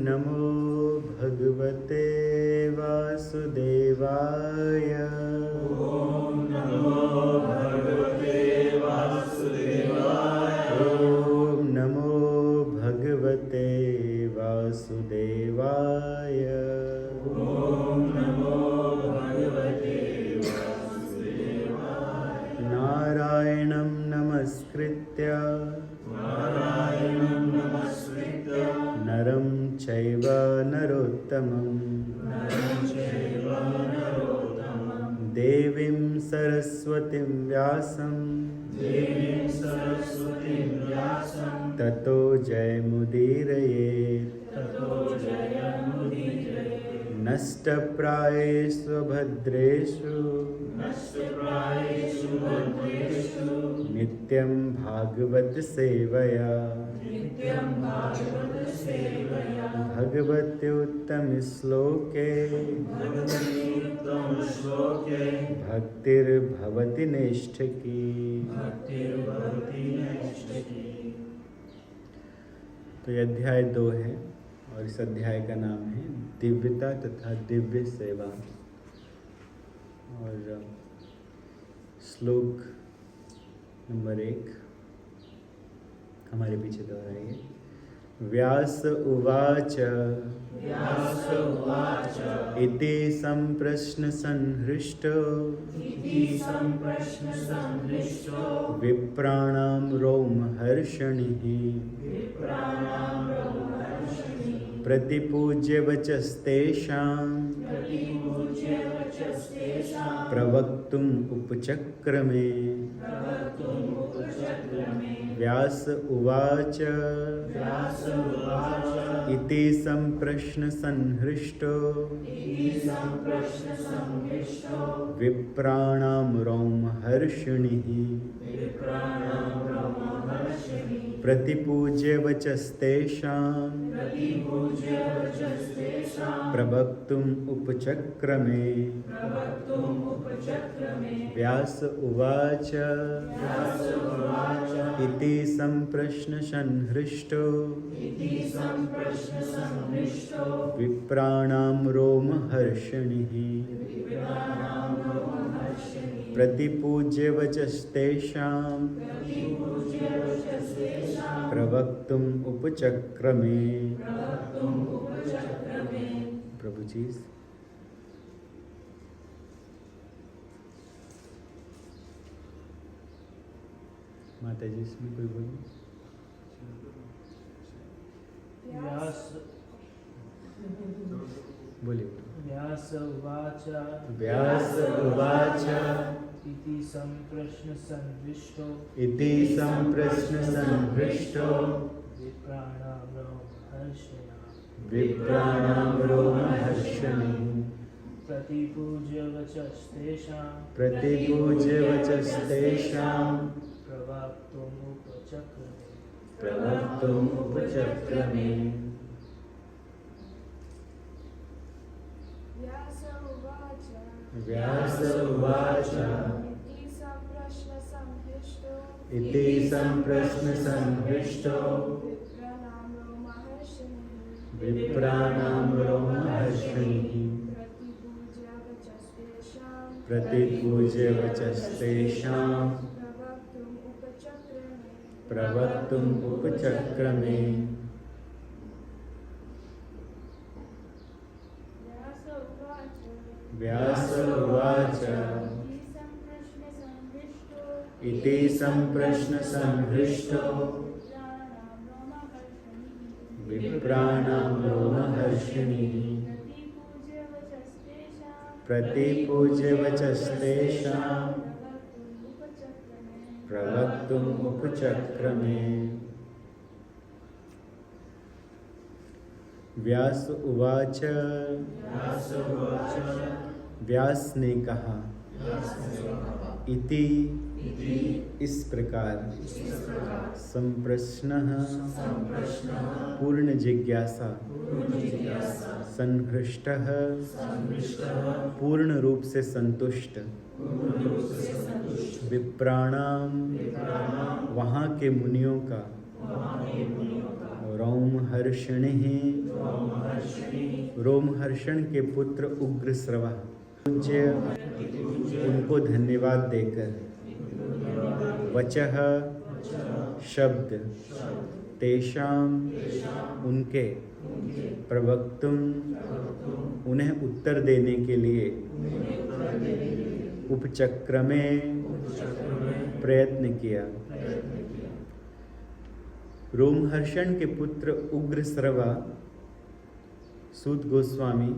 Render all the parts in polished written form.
नमो भगवते वासुदेवाय। ओम नमो भगवते वासुदेवाय। ओम नमो भगवते वासुदेवाय। ओम नमो भगवते वासुदेवाय। नारायणं नमस्कृत्य नारायणं नमस्कृत्य नरं चैव नरोत्तमं नरं चैव नरोत्तमं देवीं सरस्वतीं व्यासं देवीं सरस्वतीं व्यासं ततो जयमुदीरयेत्। ततो जयमुदीरयेत्। नष्टप्रायेषु भद्रेषु नष्टप्रायेषु भद्रेषु नित्यं भागवत सेवया नित्यं भागवतसेवया भगवत्युत्तमश्लोके भगवतीत्तमश्लोके भक्तिर्भवति नैष्ठिकी। भक्तिर्भवति नैष्ठिकी। तो ये अध्याय 2 है और इस अध्याय का नाम है दिव्यता तथा दिव्य सेवा। और श्लोक नंबर 1 हमारे पीछे दोहराइए। व्यास उवाच व्यास उवाच इति सम्प्रश्न संहृष्टो इति सम्प्रश्न संहृष्टो विप्राणां रोमहर्षणिः विप्राणां रोमहर्षणिः प्रतिपूज्य वचस्तेषां प्रतिपूज्य वचस्तेषां प्रवक्तुम् उपचक्रमे। प्रवक्तुम् उपचक्रमे। व्यास उवाच व्यास उवाच इति सम्प्रश्न संहृष्टो इति सम्प्रश्न संहृष्टो विप्राणां रोमहर्षणिः विप्राणां रोमहर्षणिः प्रतिपूज्य वचस्तेषां प्रतिपूज्य वचस्तेषां प्रवक्तुम् उपचक्रमे। प्रवक्तुम् उपचक्रमे। व्यास उवाच व्यास उवाच इति सम्प्रश्न संहृष्टो इति सम्प्रश्न संहृष्टो विप्राणां रोमहर्षणिः विप्राणां रोमहर्षणिः प्रतिपूज्य वचस्तेषां प्रतिपूज्य वचस्तेषां प्रवक्तुम् उपचक्रमे। प्रवक्तुम् उपचक्रमे। प्रभु जी माता जी इसमें कोई बोलो। व्यास बोलिए। व्यास उवाच व्यास उवाच इति सम्प्रश्न संहृष्टो इति सम्प्रश्न संहृष्टो विप्राणां रोमहर्षणिः विप्राणां रोमहर्षणिः प्रतिपूज्य वचस्तेषां प्रतिपूज्य वचस्तेषां प्रवक्तुम् उपचक्रमे। प्रवक्तुम् उपचक्रमे। व्यास उवाच व्यास उवाच इति सम्प्रश्न संहृष्टो इति सम्प्रश्न संहृष्टो विप्राणां रोमहर्षणिः विप्राणां रोमहर्षणिः प्रतिपूज्य वचस्तेषां प्रतिपूज्य वचस्तेषां प्रवक्तुम् उपचक्रमे। प्रवक्तुम् उपचक्रमे। व्यास उवाच व्यास उवाच इति सम्प्रश्न संहृष्टो इति सम्प्रश्न संहृष्टो विप्राणां रोमहर्षणिः प्रतिपूज्य वचस्तेषां प्रतिपूज्य वचस्तेषां प्रवक्तुम् प्रवक्तुम् उपचक्रमे। उपचक्रमे। व्यास उवाच व्यास उवाच व्यास ने कहा इति इस प्रकार संप्रश्नः पूर्ण जिज्ञासा संहृष्टः पूर्ण रूप से संतुष्ट विप्राणाम वहाँ के मुनियों का रोमहर्षणिः रोमहर्षण के पुत्र उग्रश्रवा पूज्य उनको धन्यवाद देकर वचः शब्द तेषाम उनके प्रवक्तुम उन्हें उत्तर देने के लिए उपचक्रमे प्रयत्न किया। रोमहर्षण के पुत्र उग्रश्रवा सूत गोस्वामी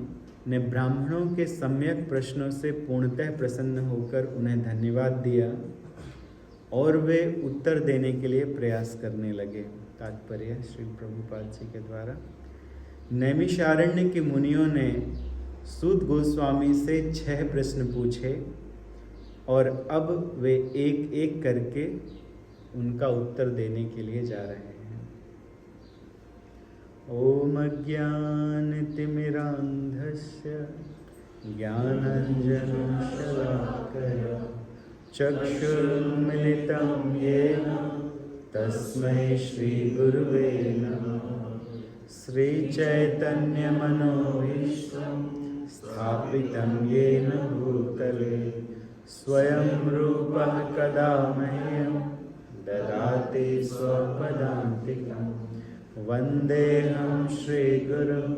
ने ब्राह्मणों के सम्यक प्रश्नों से पूर्णतः प्रसन्न होकर उन्हें धन्यवाद दिया और वे उत्तर देने के लिए प्रयास करने लगे। तात्पर्य श्री प्रभुपाद जी के द्वारा नैमिषारण्य के मुनियों ने सूत गोस्वामी से 6 प्रश्न पूछे और अब वे एक एक करके उनका उत्तर देने के लिए जा रहे हैं। ओम अज्ञानतिमिरान्धस्य ज्ञानाञ्जनं शलाकया चक्षुरुन्मिलितं येन तस्मै श्रीगुरुवे नमः। श्रीचैतन्यमनोभीष्टं स्थापितं येन भूतले स्वयं रूपः कदा मह्यं ददाति स्वपदान्तिकं। वन्देऽहं श्रीगुरुं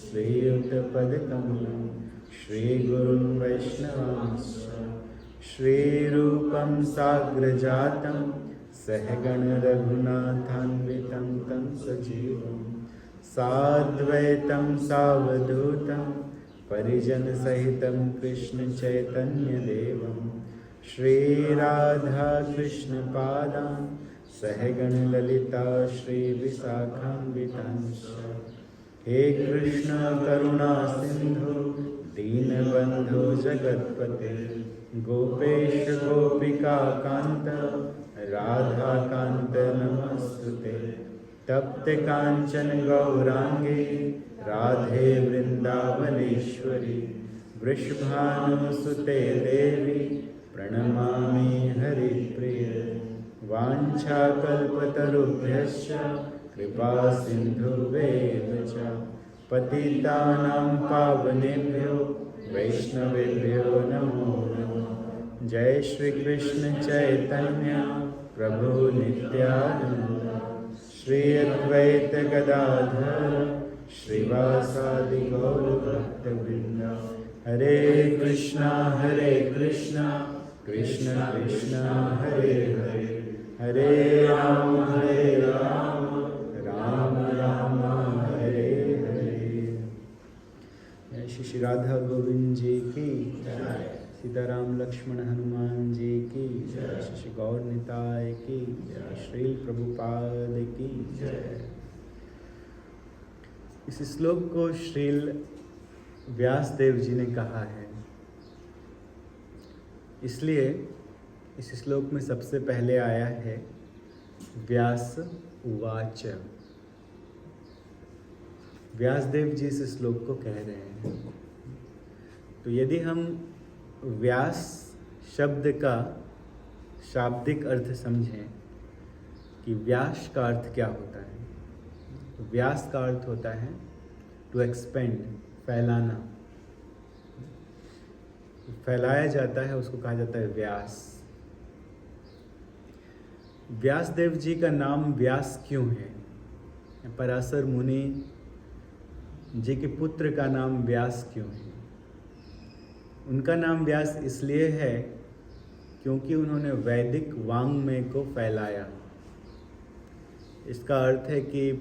श्रीयुतपदकमलं श्रीगुरुं वैष्णवांश्च श्रीरूपं साग्रजातं सहगण रघुनाथान्वितं तं सजीवं साद्वैतं सावधूतं परिजनसहितं कृष्णचैतन्यदेवं श्रीराधाकृष्णपादान् सहगण ललिता श्रीविशाखान्वितांश्च। हे कृष्ण करुणा सिंधु दीनबन्धो जगत्पते गोपेश गोपिका कांत राधा कांत नमस्तुते। तप्त कांचन गौरांगे राधे वृंदावनेश्वरी वृषभानुसुते देवी प्रणमामि हरिप्रिय। वाञ्छाकल्पतरुभ्यश्च कृपा सिन्धुभ्येव च पतितानां पावनेभ्यो वैष्णवेभ्यो नमो नमः। जय श्री कृष्ण चैतन्य प्रभु नित्यानंद श्री अद्वैत गदाधर श्रीवासादि गौर भक्तवृंद। हरे कृष्णा कृष्ण कृष्ण हरे हरे हरे राम राम राम हरे हरे। श्री राधा गोविंद जी की जय। सीताराम लक्ष्मण हनुमान जी की जय। श्री गौर निताय की जय। श्री प्रभुपाद की जय। इस श्लोक को श्रील व्यासदेव जी ने कहा है, इसलिए इस श्लोक में सबसे पहले आया है व्यास उवाच। व्यासदेव जी इस श्लोक को कह रहे हैं। तो यदि हम व्यास शब्द का शाब्दिक अर्थ समझें कि व्यास का अर्थ क्या होता है, तो व्यास का अर्थ होता है टू एक्सपेंड, फैलाना। फैलाया जाता है उसको कहा जाता है व्यास। व्यासदेव जी का नाम व्यास क्यों है? पराशर मुनि जी के पुत्र का नाम व्यास क्यों है? उनका नाम व्यास इसलिए है क्योंकि उन्होंने वैदिक वाङ्मय को फैलाया। इसका अर्थ है कि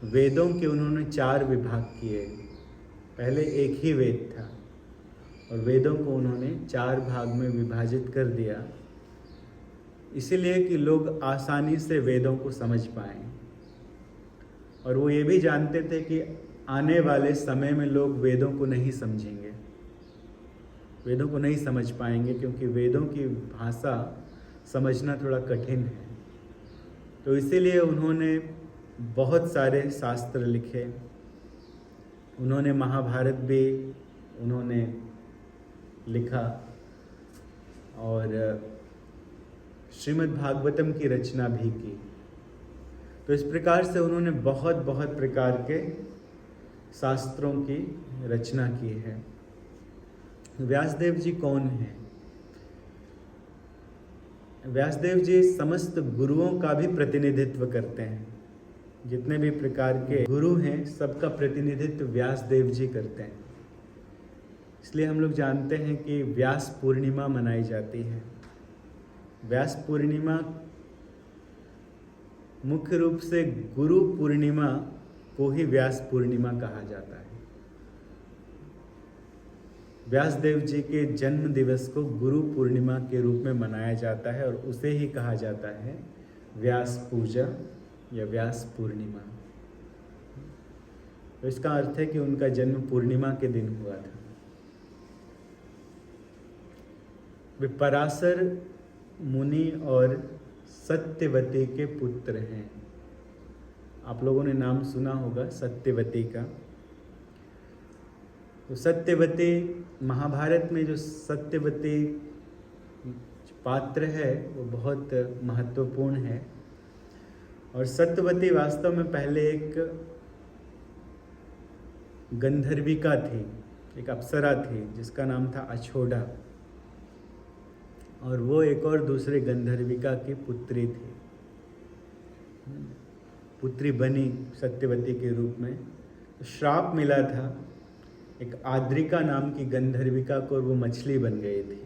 वेदों के उन्होंने 4 विभाग किए। पहले एक ही वेद था और वेदों को उन्होंने 4 भाग में विभाजित कर दिया, इसीलिए कि लोग आसानी से वेदों को समझ पाएं। और वो ये भी जानते थे कि आने वाले समय में लोग वेदों को नहीं समझेंगे, वेदों को नहीं समझ पाएंगे, क्योंकि वेदों की भाषा समझना थोड़ा कठिन है। तो इसीलिए उन्होंने बहुत सारे शास्त्र लिखे। उन्होंने महाभारत भी उन्होंने लिखा और श्रीमद् भागवतम की रचना भी की। तो इस प्रकार से उन्होंने बहुत बहुत प्रकार के शास्त्रों की रचना की है। व्यासदेव जी कौन हैं? व्यासदेव जी समस्त गुरुओं का भी प्रतिनिधित्व करते हैं। जितने भी प्रकार के गुरु हैं सबका प्रतिनिधित्व व्यासदेव जी करते हैं। इसलिए हम लोग जानते हैं कि व्यास पूर्णिमा मनाई जाती है। व्यास पूर्णिमा मुख्य रूप से गुरु पूर्णिमा को ही व्यास पूर्णिमा कहा जाता है। व्यासदेव जी के जन्म दिवस को गुरु पूर्णिमा के रूप में मनाया जाता है और उसे ही कहा जाता है व्यास पूजा या व्यास पूर्णिमा। तो इसका अर्थ है कि उनका जन्म पूर्णिमा के दिन हुआ था। वे पराशर मुनि और सत्यवती के पुत्र हैं। आप लोगों ने नाम सुना होगा सत्यवती का। तो सत्यवती महाभारत में जो सत्यवती पात्र है वो बहुत महत्वपूर्ण है। और सत्यवती वास्तव में पहले एक गंधर्विका थी, एक अप्सरा थी जिसका नाम था अछोड़ा, और वो एक और दूसरे गंधर्विका की पुत्री थी, पुत्री बनी सत्यवती के रूप में। श्राप मिला था एक आद्रिका नाम की गंधर्विका को और वो मछली बन गई थी।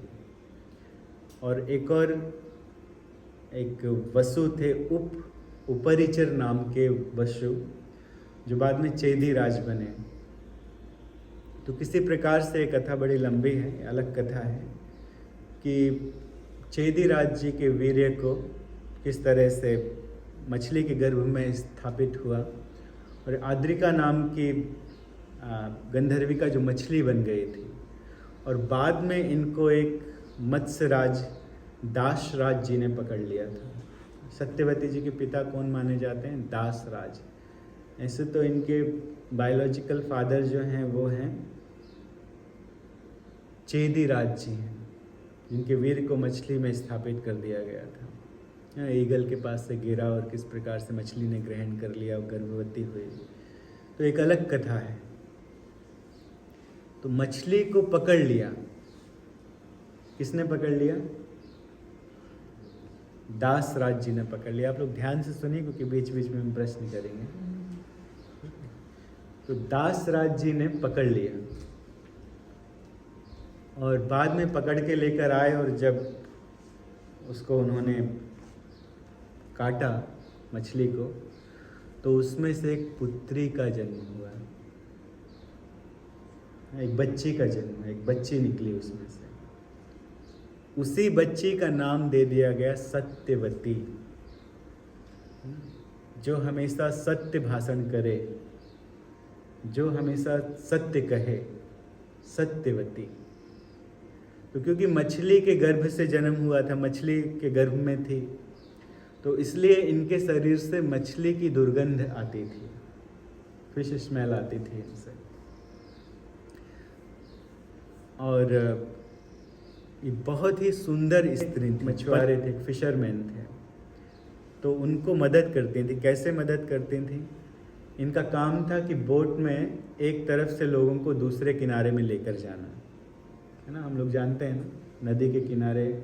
और एक वसु थे उपरिचर नाम के वसु, जो बाद में चेदी राज बने। तो किसी प्रकार से कथा बड़ी लंबी है, अलग कथा है कि चेदी राज जी के वीर्य को किस तरह से मछली के गर्भ में स्थापित हुआ और आद्रिका नाम की गंधर्विका जो मछली बन गई थी। और बाद में इनको एक मत्स्यराज दासराज जी ने पकड़ लिया था। सत्यवती जी के पिता कौन माने जाते हैं? दासराज। ऐसे तो इनके बायोलॉजिकल फादर जो हैं वो हैं चेदी राज जी हैं, जिनके वीर को मछली में स्थापित कर दिया गया था। ईगल के पास से गिरा और किस प्रकार से मछली ने ग्रहण कर लिया और गर्भवती हुई, तो एक अलग कथा है। तो मछली को पकड़ लिया, किसने पकड़ लिया? दासराज जी ने पकड़ लिया। आप लोग ध्यान से सुनिए क्योंकि बीच बीच में हम प्रश्न करेंगे। तो दासराज जी ने पकड़ लिया और बाद में पकड़ के लेकर आए, और जब उसको उन्होंने काटा मछली को, तो उसमें से एक पुत्री का जन्म हुआ, एक बच्ची का जन्म, एक बच्ची निकली उसमें से। उसी बच्ची का नाम दे दिया गया सत्यवती, जो हमेशा सत्य भाषण करे, जो हमेशा सत्य कहे, सत्यवती। तो क्योंकि मछली के गर्भ से जन्म हुआ था, मछली के गर्भ में थी, तो इसलिए इनके शरीर से मछली की दुर्गंध आती थी, फिश स्मेल आती थी इनसे। और ये बहुत ही सुंदर स्त्री थी, मछुआरे थे, फिशरमैन थे। तो उनको मदद करती थी। कैसे मदद करती थी? इनका काम था कि बोट में एक तरफ से लोगों को दूसरे किनारे में लेकर जाना, है ना। हम लोग जानते हैं ना, नदी के किनारे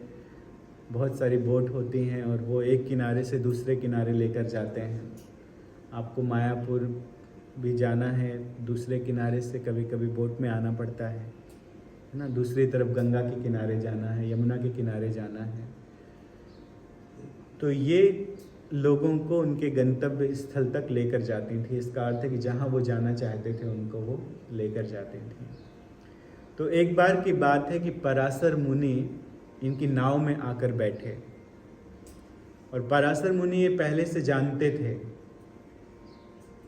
बहुत सारी बोट होती हैं और वो एक किनारे से दूसरे किनारे लेकर जाते हैं। आपको मायापुर भी जाना है, दूसरे किनारे से कभी कभी बोट में आना पड़ता है ना। दूसरी तरफ गंगा के किनारे जाना है, यमुना के किनारे जाना है। तो ये लोगों को उनके गंतव्य स्थल तक लेकर जाती थी। इसका अर्थ है कि जहाँ वो जाना चाहते थे उनको वो लेकर जाती थी। तो एक बार की बात है कि पराशर मुनि इनकी नाव में आकर बैठे, और पराशर मुनि ये पहले से जानते थे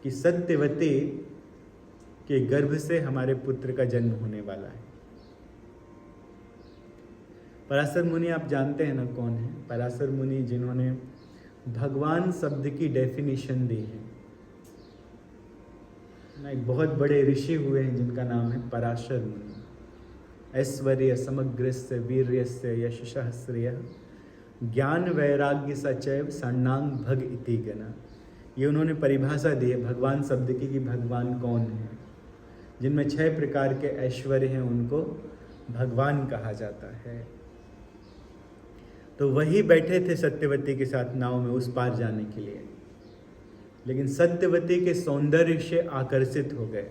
कि सत्यवती के गर्भ से हमारे पुत्र का जन्म होने वाला है। पराशर मुनि आप जानते हैं ना कौन है? पराशर मुनि जिन्होंने भगवान शब्द की डेफिनेशन दी है ना। एक बहुत बड़े ऋषि हुए हैं जिनका नाम है पराशर मुनि। ऐश्वर्य समग्रस्य वीर्यस्य यशः श्रेयः ज्ञान वैराग्य सचैव षण्णांग भग इति गणा। ये उन्होंने परिभाषा दी है भगवान शब्द की कि भगवान कौन है। जिनमें 6 प्रकार के ऐश्वर्य हैं उनको भगवान कहा जाता है। तो वही बैठे थे सत्यवती के साथ नाव में उस पार जाने के लिए, लेकिन सत्यवती के सौंदर्य से आकर्षित हो गए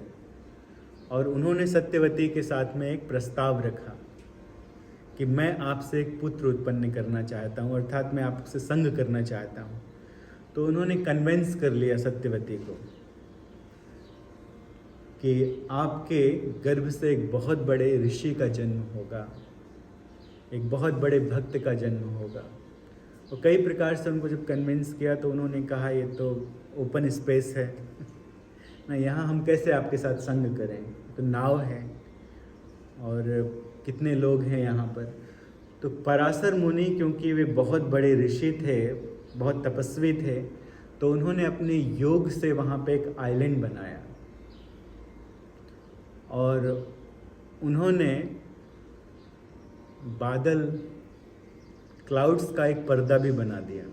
और उन्होंने सत्यवती के साथ में एक प्रस्ताव रखा कि मैं आपसे एक पुत्र उत्पन्न करना चाहता हूँ, अर्थात मैं आपसे संग करना चाहता हूँ। तो उन्होंने कन्वेंस कर लिया सत्यवती को कि आपके गर्भ से एक बहुत बड़े ऋषि का जन्म होगा, एक बहुत बड़े भक्त का जन्म होगा। और कई प्रकार से उनको जब कन्विंस किया तो उन्होंने कहा ये तो ओपन स्पेस है ना, यहाँ हम कैसे आपके साथ संग करें, तो नाव है और कितने लोग हैं यहाँ पर। तो पराशर मुनि क्योंकि वे बहुत बड़े ऋषि थे, बहुत तपस्वी थे, तो उन्होंने अपने योग से वहाँ पे एक आइलैंड बनाया और उन्होंने बादल क्लाउड्स का एक पर्दा भी बना दिया।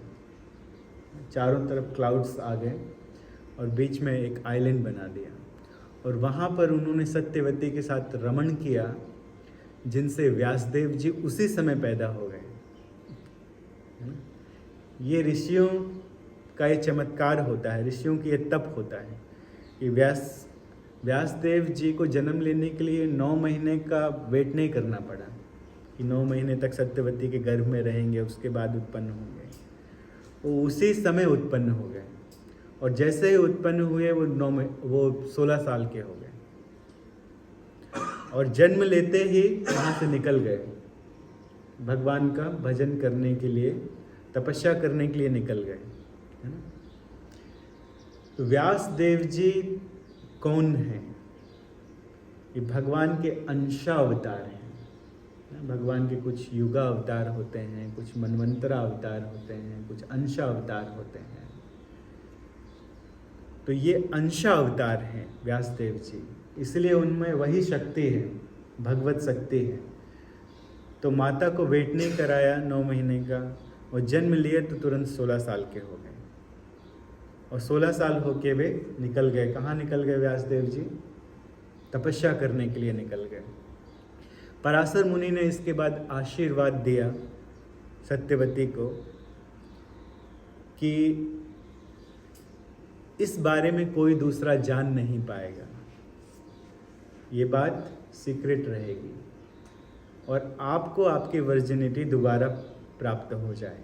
चारों तरफ क्लाउड्स आ गए और बीच में एक आइलैंड बना दिया और वहाँ पर उन्होंने सत्यवती के साथ रमण किया, जिनसे व्यासदेव जी उसी समय पैदा हो गए। ये ऋषियों का ये चमत्कार होता है, ऋषियों की ये तप होता है कि व्यासदेव जी को जन्म लेने के लिए 9 महीने का वेट नहीं करना पड़ा कि 9 महीने तक सत्यवती के गर्भ में रहेंगे उसके बाद उत्पन्न होंगे। वो उसी समय उत्पन्न हो गए और जैसे ही उत्पन्न हुए वो 16 साल के हो गए और जन्म लेते ही वहाँ से निकल गए, भगवान का भजन करने के लिए, तपस्या करने के लिए निकल गए, है ना। तो व्यासदेव जी कौन हैं? ये भगवान के अंशावतार हैं। भगवान के कुछ युगा अवतार होते हैं, कुछ मनवंतरा अवतार होते हैं, कुछ अंशा अवतार होते हैं। तो ये अंशा अवतार हैं व्यासदेव जी, इसलिए उनमें वही शक्ति है, भगवत शक्ति है। तो माता को वेट नहीं कराया 9 महीने का और जन्म लिए तो तुरंत 16 साल के हो गए और 16 साल होके वे निकल गए। कहाँ निकल गए व्यासदेव जी? तपस्या करने के लिए निकल गए। पराशर मुनि ने इसके बाद आशीर्वाद दिया सत्यवती को कि इस बारे में कोई दूसरा जान नहीं पाएगा, ये बात सीक्रेट रहेगी और आपको आपकी वर्जिनिटी दोबारा प्राप्त हो जाए।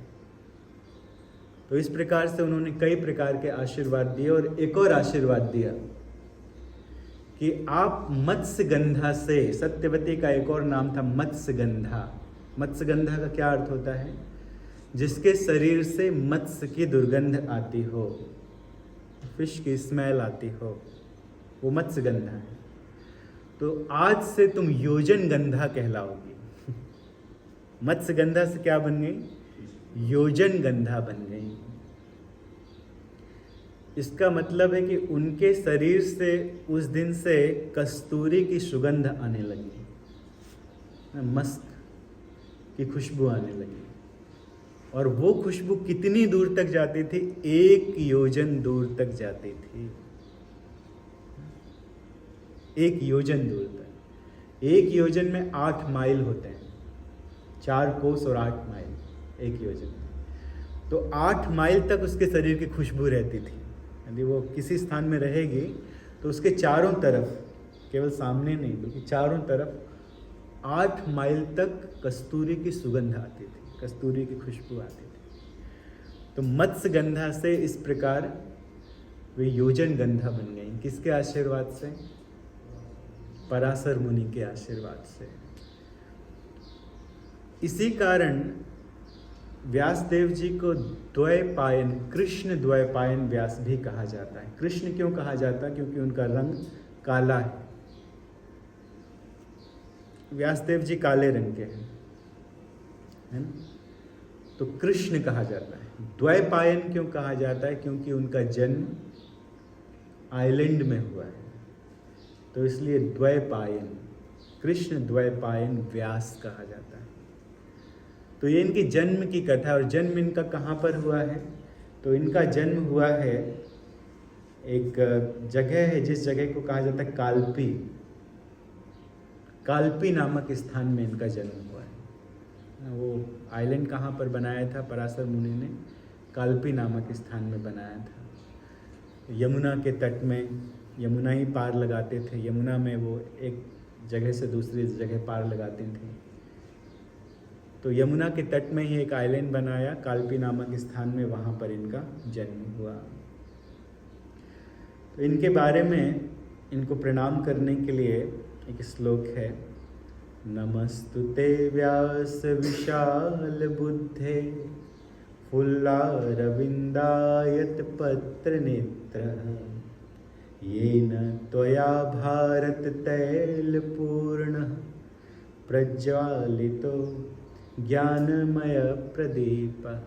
तो इस प्रकार से उन्होंने कई प्रकार के आशीर्वाद दिए और एक और आशीर्वाद दिया कि आप मत्स्यगंधा से, सत्यवती का एक और नाम था मत्स्यगंधा। मत्स्यगंधा का क्या अर्थ होता है? जिसके शरीर से मत्स्य की दुर्गंध आती हो, फिश की स्मेल आती हो, वो मत्स्यगंधा है। तो आज से तुम योजन गंधा कहलाओगी। मत्स्यगंधा से क्या बन गई? योजन गंधा बन गई। इसका मतलब है कि उनके शरीर से उस दिन से कस्तूरी की सुगंध आने लगी, मस्क की खुशबू आने लगी और वो खुशबू कितनी दूर तक जाती थी? 1 योजन दूर तक जाती थी। 1 योजन दूर तक। 1 योजन में 8 माइल होते हैं, 4 कोस और 8 माइल 1 योजन में। तो 8 माइल तक उसके शरीर की खुशबू रहती थी। यदि वो किसी स्थान में रहेगी तो उसके चारों तरफ, केवल सामने नहीं बल्कि चारों तरफ 8 माइल तक कस्तूरी की सुगंध आती थी, कस्तूरी की खुशबू आती थी। तो मत्स्यगंधा से इस प्रकार वे योजन गंधा बन गई। किसके आशीर्वाद से? पराशर मुनि के आशीर्वाद से। इसी कारण व्यासदेव जी को द्वैपायन, कृष्ण द्वैपायन व्यास भी कहा जाता है। कृष्ण क्यों कहा जाता है? क्योंकि उनका रंग काला है। व्यासदेव जी काले रंग के हैं, है ना। तो कृष्ण कहा जाता है। द्वैपायन क्यों कहा जाता है? क्योंकि उनका जन्म आइलैंड में हुआ है, तो इसलिए द्वैपायन, कृष्ण द्वैपायन व्यास कहा जाता है। तो ये इनकी जन्म की कथा। और जन्म इनका कहाँ पर हुआ है? तो इनका जन्म हुआ है एक जगह है जिस जगह को कहा जाता है कालपी। कालपी नामक स्थान में इनका जन्म हुआ है। वो आइलैंड कहाँ पर बनाया था पराशर मुनि ने? कालपी नामक स्थान में बनाया था। यमुना के तट में, यमुना ही पार लगाते थे, यमुना में वो एक जगह से दूसरी जगह पार लगाते थे। तो यमुना के तट में ही एक आइलैंड बनाया कालपी नामक स्थान में, वहाँ पर इनका जन्म हुआ। तो इनके बारे में, इनको प्रणाम करने के लिए एक श्लोक है। नमस्तुते व्यास विशाल बुद्धे फुल्लारविन्दायत पत्र नेत्र येन त्वया भारत तैलपूर्ण प्रज्वालितो ज्ञानमय प्रदीपः।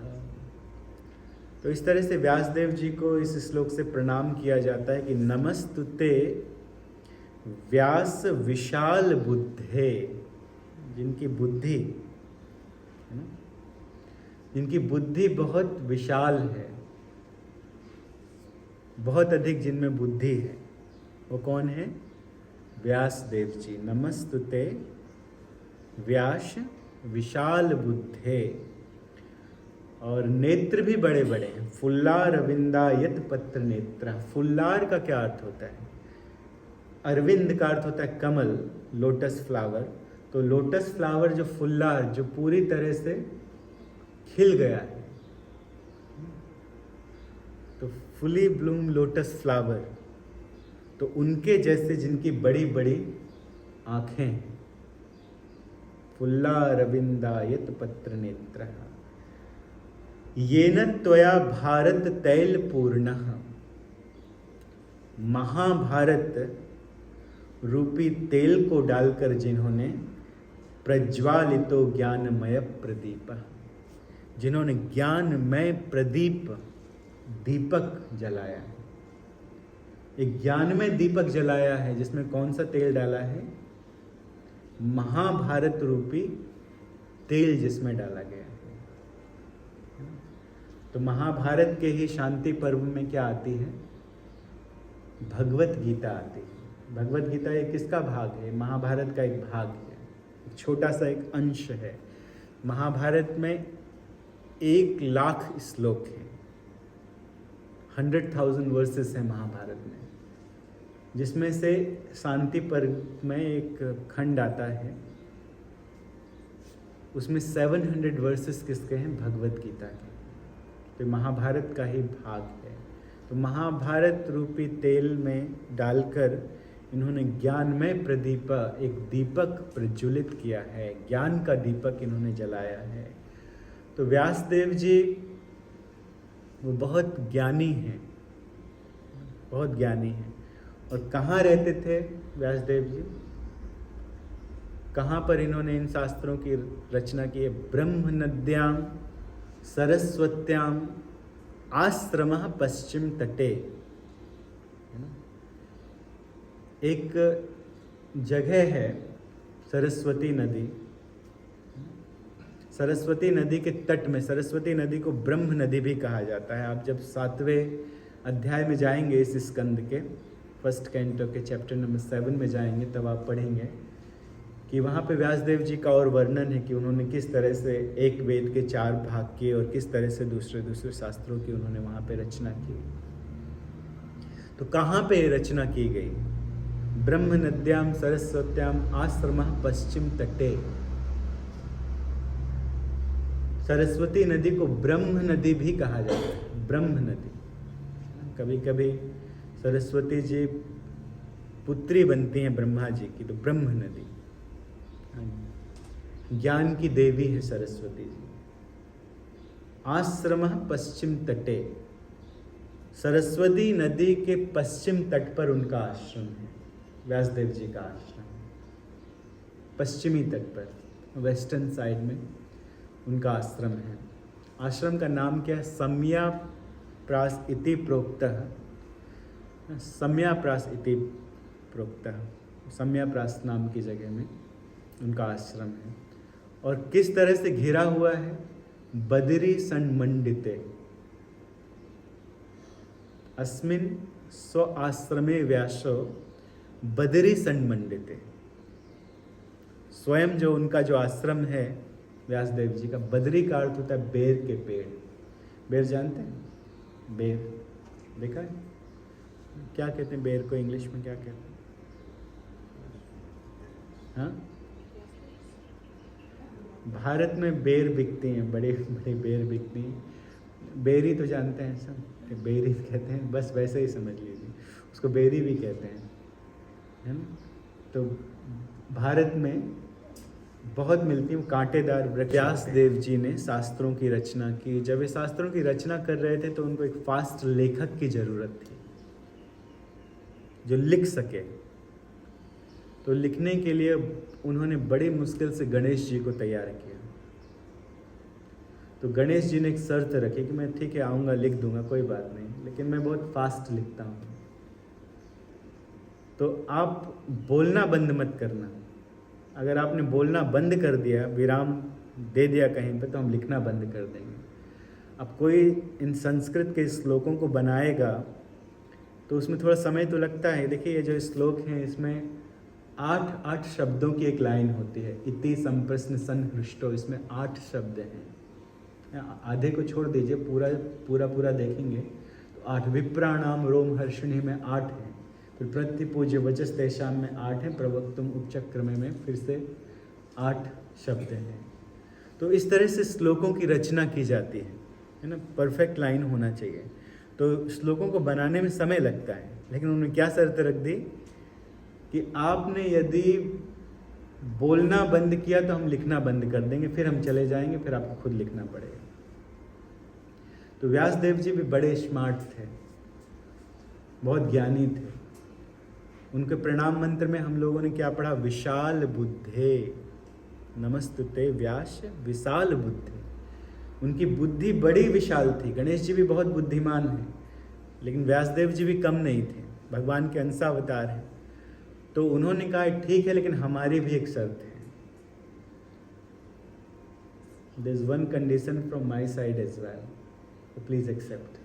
तो इस तरह से व्यासदेव जी को इस श्लोक से प्रणाम किया जाता है कि नमस्तुते व्यास विशाल बुद्धे, जिनकी बुद्धि है ना, जिनकी बुद्धि बहुत विशाल है, बहुत अधिक जिनमें बुद्धि है, वो कौन है? व्यासदेव जी। नमस्तुते व्यास विशाल बुद्धे, और नेत्र भी बड़े बड़े हैं। फुल्लार अविंदायत पत्र नेत्र। फुल्लार का क्या अर्थ होता है? अरविंद का अर्थ होता है कमल, लोटस फ्लावर। तो लोटस फ्लावर जो फुल्लार, जो पूरी तरह से खिल गया है, तो फुली ब्लूम लोटस फ्लावर, तो उनके जैसे जिनकी बड़ी बड़ी आंखें हैं। फुल्लार अविंदायत पत्र नेत्र येन त्वया भारत तैल पूर्णः। महाभारत रूपी तेल को डालकर जिन्होंने प्रज्वालितो ज्ञानमय प्रदीप, जिन्होंने ज्ञानमय प्रदीप, दीपक जलाया है। एक ज्ञानमय दीपक जलाया है, जिसमें कौन सा तेल डाला है? महाभारत रूपी तेल जिसमें डाला गया है। तो महाभारत के ही शांति पर्व में क्या आती है? भगवत गीता आती है। भगवत गीता एक किसका भाग है? महाभारत का एक भाग है, एक छोटा सा एक अंश है। महाभारत में 1,00,000 श्लोक हैं, 100,000 वर्सेस हैं महाभारत में, जिसमें से शांति पर्व में एक खंड आता है, उसमें 700 वर्सेस किसके हैं? भगवत गीता के। तो महाभारत का ही भाग है। तो महाभारत रूपी तेल में डालकर इन्होंने ज्ञानमय प्रदीप, एक दीपक प्रज्वलित किया है, ज्ञान का दीपक इन्होंने जलाया है। तो व्यासदेव जी वो बहुत ज्ञानी हैं, बहुत ज्ञानी हैं। और कहाँ रहते थे व्यासदेव जी? कहाँ पर इन्होंने इन शास्त्रों की रचना की है? ब्रह्म नद्याम सरस्वत्याम आश्रमः पश्चिम तटे। एक जगह है सरस्वती नदी, सरस्वती नदी के तट में। सरस्वती नदी को ब्रह्म नदी भी कहा जाता है। आप जब 7वें अध्याय में जाएंगे इस स्कंद के, फर्स्ट कैंटो के चैप्टर नंबर 7 में जाएंगे, तब आप पढ़ेंगे कि वहाँ पे व्यासदेव जी का और वर्णन है कि उन्होंने किस तरह से एक वेद के 4 भाग किए और किस तरह से दूसरे दूसरे शास्त्रों की उन्होंने वहाँ पे रचना की। तो कहाँ पे रचना की गई? ब्रह्म नद्याम सरस्वत्याम आश्रमः पश्चिम तटे। सरस्वती नदी को ब्रह्म नदी भी कहा जाता है, ब्रह्म नदी। कभी कभी सरस्वती जी पुत्री बनती हैं ब्रह्मा जी की, तो ब्रह्म नदी, ज्ञान की देवी है सरस्वती जी। आश्रमः पश्चिम तटे, सरस्वती नदी के पश्चिम तट पर उनका आश्रम है, व्यासदेव जी का आश्रम। पश्चिमी तट पर, वेस्टर्न साइड में उनका आश्रम है। आश्रम का नाम क्या है? सम्याप्रास इति प्रोक्तः। सम्याप्रास इति प्रोक्तः, सम्याप्रास नाम की जगह में उनका आश्रम है। और किस तरह से घिरा हुआ है? बदरी संमंडिते अस्मिन स्व आश्रमे व्यासो बदरी संमंडिते। स्वयं जो उनका जो आश्रम है व्यासदेव जी का, बदरी का अर्थ होता है बेर के पेड़। बेर जानते हैं? बेर देखा है? क्या कहते हैं बेर को इंग्लिश में, क्या कहते हैं? हाँ, भारत में बेर बिकती हैं, बड़े बड़े बेर बिकती हैं। बेरी तो जानते हैं सब कि बेरी कहते हैं, बस वैसे ही समझ लीजिए, उसको बेरी भी कहते हैं, है ना। तो भारत में बहुत मिलती है कांटेदार वृक्ष। व्यासदेव जी ने शास्त्रों की रचना की। जब वे शास्त्रों की रचना कर रहे थे तो उनको एक फास्ट लेखक की जरूरत थी जो लिख सके। तो लिखने के लिए उन्होंने बड़ी मुश्किल से गणेश जी को तैयार किया। तो गणेश जी ने एक शर्त रखी कि मैं ठीक है आऊँगा, लिख दूंगा, कोई बात नहीं, लेकिन मैं बहुत फास्ट लिखता हूँ, तो आप बोलना बंद मत करना। अगर आपने बोलना बंद कर दिया, विराम दे दिया कहीं पे, तो हम लिखना बंद कर देंगे। अब कोई इन संस्कृत के श्लोकों को बनाएगा तो उसमें थोड़ा समय तो लगता है। देखिए ये जो श्लोक हैं इसमें 8 शब्दों की एक लाइन होती है। इति संप्रश्न संहृष्टो, इसमें 8 शब्द हैं। आधे को छोड़ दीजिए, पूरा देखेंगे तो 8। विप्राणाम रोम हर्षिणी में 8 हैं, फिर प्रतिपूज्य वचस तेषाम में 8 हैं, प्रवक्तुम उपचक्रमे में फिर से 8 शब्द हैं। तो इस तरह से श्लोकों की रचना की जाती है ना। परफेक्ट लाइन होना चाहिए। तो श्लोकों को बनाने में समय लगता है, लेकिन उन्होंने क्या शर्त रख दी कि आपने यदि बोलना बंद किया तो हम लिखना बंद कर देंगे, फिर हम चले जाएंगे, फिर आपको खुद लिखना पड़ेगा। तो व्यासदेव जी भी बड़े स्मार्ट थे, बहुत ज्ञानी थे। उनके प्रणाम मंत्र में हम लोगों ने क्या पढ़ा? विशाल बुद्धे नमस्तुते व्यास विशाल बुद्धे। उनकी बुद्धि बड़ी विशाल थी। गणेश जी भी बहुत बुद्धिमान हैं, लेकिन व्यासदेव जी भी कम नहीं थे, भगवान के अंशावतार हैं। तो उन्होंने कहा ठीक है, लेकिन हमारी भी एक शर्त है। There is one condition from my side as well, तो प्लीज एक्सेप्ट।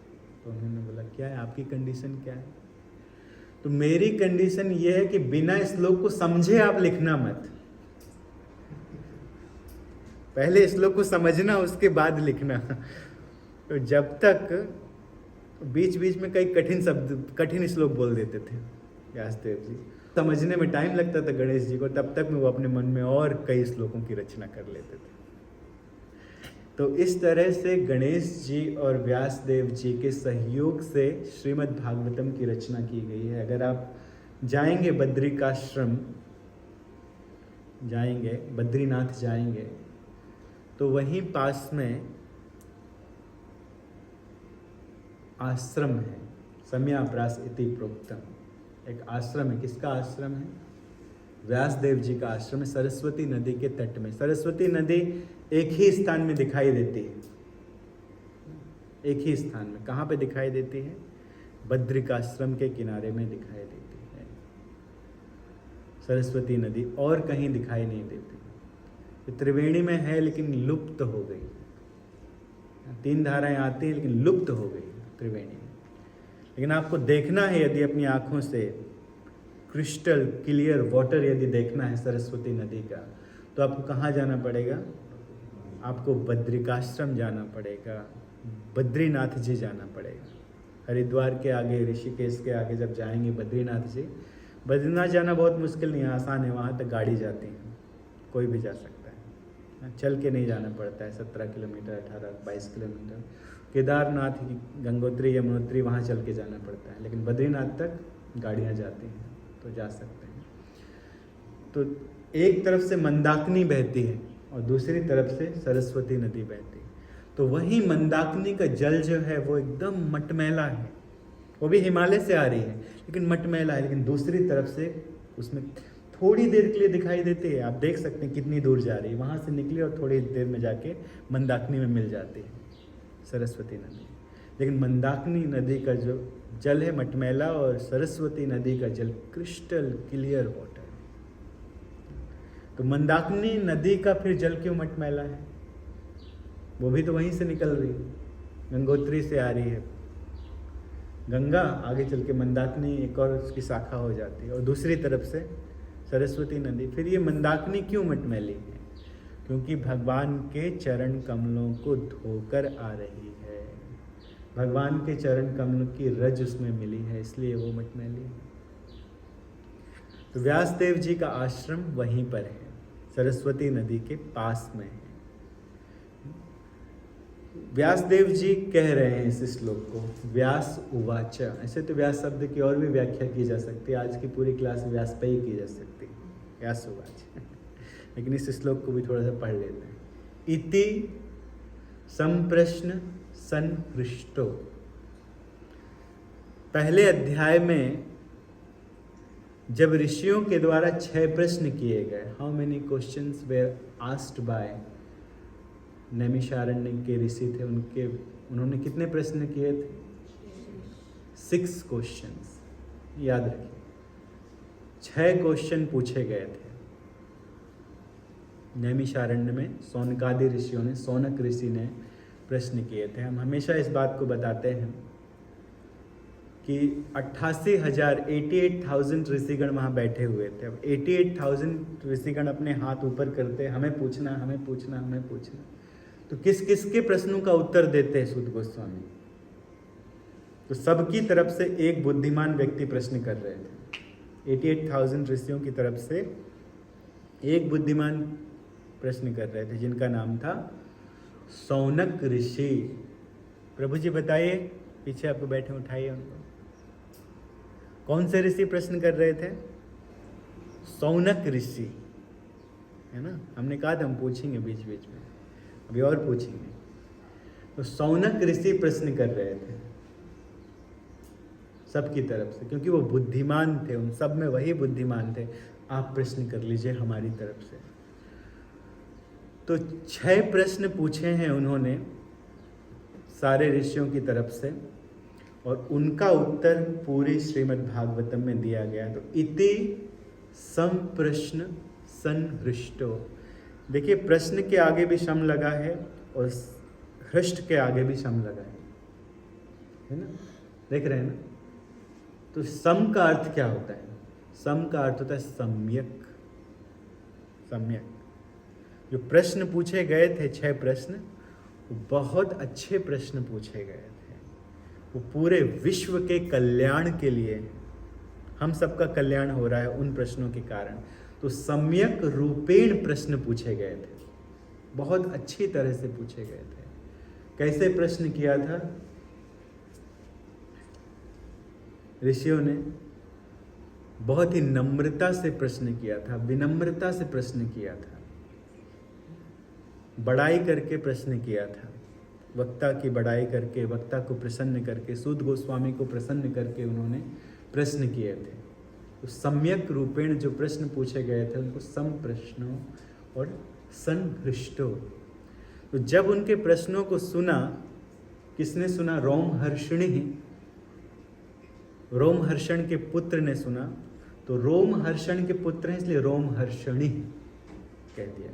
तो उन्होंने बोला क्या है आपकी कंडीशन, क्या है? तो मेरी कंडीशन ये है कि बिना श्लोक को समझे आप लिखना मत। पहले श्लोक को समझना, उसके बाद लिखना। तो जब तक बीच बीच में कई कठिन श्लोक बोल देते थे व्यासदेव जी, समझने में टाइम लगता था गणेश जी को, तब तक में वो अपने मन में और कई श्लोकों की रचना कर लेते थे। तो इस तरह से गणेश जी और व्यासदेव जी के सहयोग से श्रीमद् भागवतम की रचना की गई है। अगर आप जाएंगे बद्रिकाश्रम, जाएंगे बद्रीनाथ जाएंगे, तो वहीं पास में आश्रम है, सम्याप्रास इति प्रोक्तम। एक आश्रम है। किसका आश्रम है? व्यासदेव जी का आश्रम है, सरस्वती नदी के तट में। सरस्वती नदी एक ही स्थान में दिखाई देती है, एक ही स्थान में। कहाँ पे दिखाई देती है? बद्रिकाश्रम के किनारे में दिखाई देती है सरस्वती नदी, और कहीं दिखाई नहीं देती। त्रिवेणी में है लेकिन लुप्त हो गई। 3 धाराएं आती हैं लेकिन लुप्त हो गई त्रिवेणी में। लेकिन आपको देखना है, यदि अपनी आँखों से क्रिस्टल क्लियर वाटर यदि देखना है सरस्वती नदी का, तो आपको कहाँ जाना पड़ेगा? आपको बद्रिकाश्रम जाना पड़ेगा, बद्रीनाथ जी जाना पड़ेगा। हरिद्वार के आगे, ऋषिकेश के आगे जब जाएंगे बद्रीनाथ जी, बद्रीनाथ जाना बहुत मुश्किल नहीं है, आसान है। वहाँ तक गाड़ी जाती है, कोई भी जा सकता है, चल के नहीं जाना पड़ता है। 17 किलोमीटर, 18-22 किलोमीटर। केदारनाथ, गंगोत्री, यमुनोत्री वहाँ चल के जाना पड़ता है, लेकिन बद्रीनाथ तक गाड़ियाँ जाती हैं, तो जा सकते हैं। तो एक तरफ से मंदाकिनी बहती है और दूसरी तरफ से सरस्वती नदी बहती है। तो वहीं मंदाकिनी का जल जो है वो एकदम मटमैला है, वो भी हिमालय से आ रही है लेकिन मटमैला है। लेकिन दूसरी तरफ से उसमें थोड़ी देर के लिए दिखाई देती है, आप देख सकते हैं कितनी दूर जा रही है। वहाँ से निकली और थोड़ी देर में जाके मंदाकिनी में मिल जाती है सरस्वती नदी। लेकिन मंदाकिनी नदी का जो जल है मटमैला, और सरस्वती नदी का जल क्रिस्टल क्लियर वाटर। तो मंदाकिनी नदी का फिर जल क्यों मटमैला है? वो भी तो वहीं से निकल रही है, गंगोत्री से आ रही है। गंगा, आगे चल के मंदाकिनी एक और उसकी शाखा हो जाती है, और दूसरी तरफ से सरस्वती नदी। फिर ये मंदाकिनी क्यों मटमैली है? क्योंकि भगवान के चरण कमलों को धोकर आ रही है, भगवान के चरण कमलों की रज उसमें मिली है, इसलिए वो मटमैली है। तो व्यासदेव जी का आश्रम वहीं पर है, सरस्वती नदी के पास में है। व्यासदेव जी कह रहे हैं इस श्लोक को, व्यास उवाच। ऐसे तो व्यास शब्द की और भी व्याख्या की जा सकती है, आज की पूरी क्लास व्यास पे ही की जा सकती है, व्यास उवाच। लेकिन इस श्लोक को भी थोड़ा सा पढ़ लेते हैं। इति संप्रश्न संहृष्टो। पहले अध्याय में जब ऋषियों के द्वारा 6 प्रश्न किए गए, how many questions were asked by Naimisharanya के ऋषि थे, उन्होंने कितने प्रश्न किए थे? 6 क्वेश्चंस, याद रखिए। 6 क्वेश्चन पूछे गए थे नैमिषारण्य में। सौनकादि ऋषियों ने, सौनक ऋषि ने प्रश्न किए थे। हम हमेशा इस बात को बताते हैं कि 88,000 ऋषिगण वहाँ बैठे हुए थे। अब 88,000 ऋषिगण अपने हाथ ऊपर करते, हमें पूछना, हमें पूछना, हमें पूछना। तो किस किस के प्रश्नों का उत्तर देते हैं सूत गोस्वामी? तो सबकी तरफ से एक बुद्धिमान व्यक्ति प्रश्न कर रहे थे। 88,000 ऋषियों की तरफ से एक बुद्धिमान प्रश्न कर रहे थे, जिनका नाम था सौनक ऋषि। प्रभु जी बताइए, पीछे आपको बैठे, उठाइए उनको। कौन से ऋषि प्रश्न कर रहे थे? सौनक ऋषि, है ना। हमने कहा था हम पूछेंगे बीच बीच में, अभी और पूछेंगे। तो सौनक ऋषि प्रश्न कर रहे थे सबकी तरफ से, क्योंकि वो बुद्धिमान थे, उन सब में वही बुद्धिमान थे। आप प्रश्न कर लीजिए हमारी तरफ से। तो 6 प्रश्न पूछे हैं उन्होंने सारे ऋषियों की तरफ से, और उनका उत्तर पूरी श्रीमद् भागवतम में दिया गया। तो इति संप्रश्न संहृष्टो। देखिए, प्रश्न के आगे भी शम लगा है और हृष्ट के आगे भी शम लगा है ना, देख रहे हैं ना। तो सम का अर्थ क्या होता है? सम का अर्थ होता है सम्यक। सम्यक। जो प्रश्न पूछे गए थे 6 प्रश्न, वो बहुत अच्छे प्रश्न पूछे गए थे। वो पूरे विश्व के कल्याण के लिए, हम सबका कल्याण हो रहा है उन प्रश्नों के कारण। तो सम्यक रूपेण प्रश्न पूछे गए थे, बहुत अच्छी तरह से पूछे गए थे। कैसे प्रश्न किया था ऋषियों ने? बहुत ही नम्रता से प्रश्न किया था, विनम्रता से प्रश्न किया था, बड़ाई करके प्रश्न किया था। वक्ता की बड़ाई करके, वक्ता को प्रसन्न करके, सूत गोस्वामी को प्रसन्न करके उन्होंने प्रश्न किए थे। तो सम्यक रूपेण जो प्रश्न पूछे गए थे उनको सम प्रश्नों और संहृष्टो। तो जब उनके प्रश्नों को सुना, किसने सुना? रोमहर्षिणी, रोमहर्षण के पुत्र ने सुना। तो रोमहर्षण के पुत्र हैं इसलिए रोमहर्षणी कह दिया।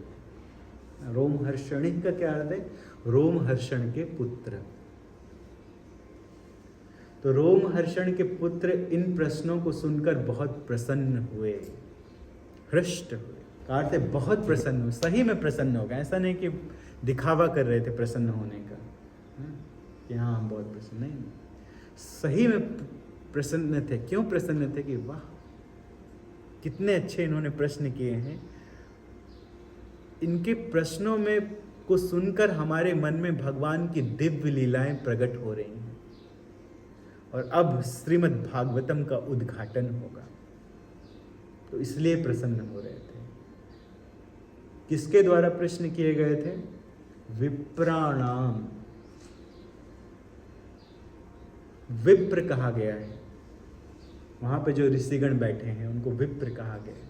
रोमहर्षणी का क्या अर्थ है? रोमहर्षण के पुत्र। तो रोमहर्षण के पुत्र इन प्रश्नों को सुनकर बहुत प्रसन्न हुए, हृष्ट हुए। का अर्थ है बहुत प्रसन्न हुए, सही में प्रसन्न हो गए। ऐसा नहीं कि दिखावा कर रहे थे प्रसन्न होने का कि हाँ हम बहुत प्रसन्न, नहीं, सही में प्रसन्न थे। क्यों प्रसन्न थे? कि वाह कितने अच्छे इन्होंने प्रश्न किए हैं। इनके प्रश्नों में को सुनकर हमारे मन में भगवान की दिव्य लीलाएं प्रकट हो रही हैं, और अब श्रीमद् भागवतम का उद्घाटन होगा, तो इसलिए प्रसन्न हो रहे थे। किसके द्वारा प्रश्न किए गए थे? विप्राणाम। विप्र कहा गया है, वहां पे जो ऋषिगण बैठे हैं उनको विप्र कहा गया है।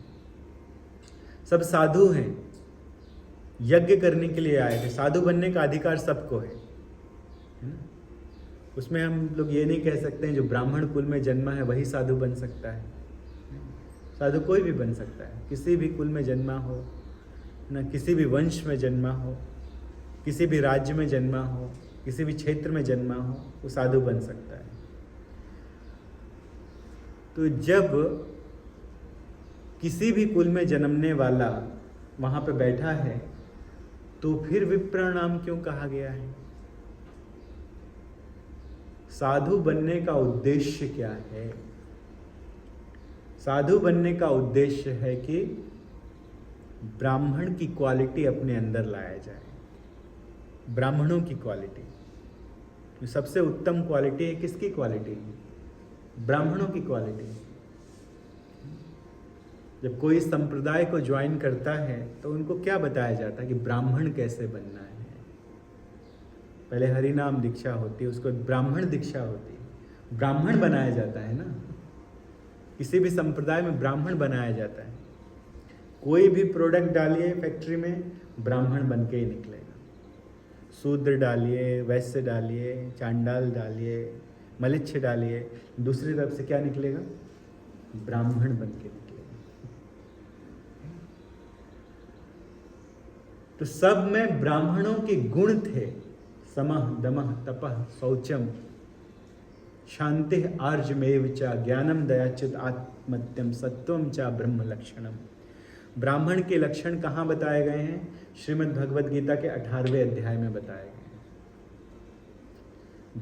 सब साधु हैं, यज्ञ करने के लिए आए थे। साधु बनने का अधिकार सबको है ना? उसमें हम लोग ये नहीं कह सकते हैं जो ब्राह्मण कुल में जन्मा है वही साधु बन सकता है। साधु कोई भी बन सकता है, किसी भी कुल में जन्मा हो ना, किसी भी वंश में जन्मा हो, किसी भी राज्य में जन्मा हो, किसी भी क्षेत्र में जन्मा हो, वो साधु बन सकता है। तो जब किसी भी कुल में जन्मने वाला वहां पे बैठा है तो फिर विप्रणाम क्यों कहा गया है? साधु बनने का उद्देश्य क्या है? साधु बनने का उद्देश्य है कि ब्राह्मण की क्वालिटी अपने अंदर लाया जाए। ब्राह्मणों की क्वालिटी, तो सबसे उत्तम क्वालिटी है किसकी क्वालिटी? ब्राह्मणों की क्वालिटी। जब कोई संप्रदाय को ज्वाइन करता है तो उनको क्या बताया जाता है कि ब्राह्मण कैसे बनना है। पहले हरिनाम दीक्षा होती है, उसको ब्राह्मण दीक्षा होती है, ब्राह्मण बनाया जाता है ना। किसी भी संप्रदाय में ब्राह्मण बनाया जाता है। कोई भी प्रोडक्ट डालिए फैक्ट्री में, ब्राह्मण बन के ही निकलेगा। शूद्र डालिए, वैश्य डालिए, चांडाल डालिए, मलिच्छ डालिए, दूसरी तरफ से क्या निकलेगा? ब्राह्मण बन के निकलेगा। तो सब में ब्राह्मणों के गुण थे। समः दमः तपः शौचम शांति आर्जमेव च ज्ञानम दयाचित आत्मत्यम सत्वम च ब्रह्म लक्षणम। ब्राह्मण के लक्षण कहाँ बताए गए हैं? श्रीमद् भगवद गीता के 18वें अध्याय में बताए गए हैं।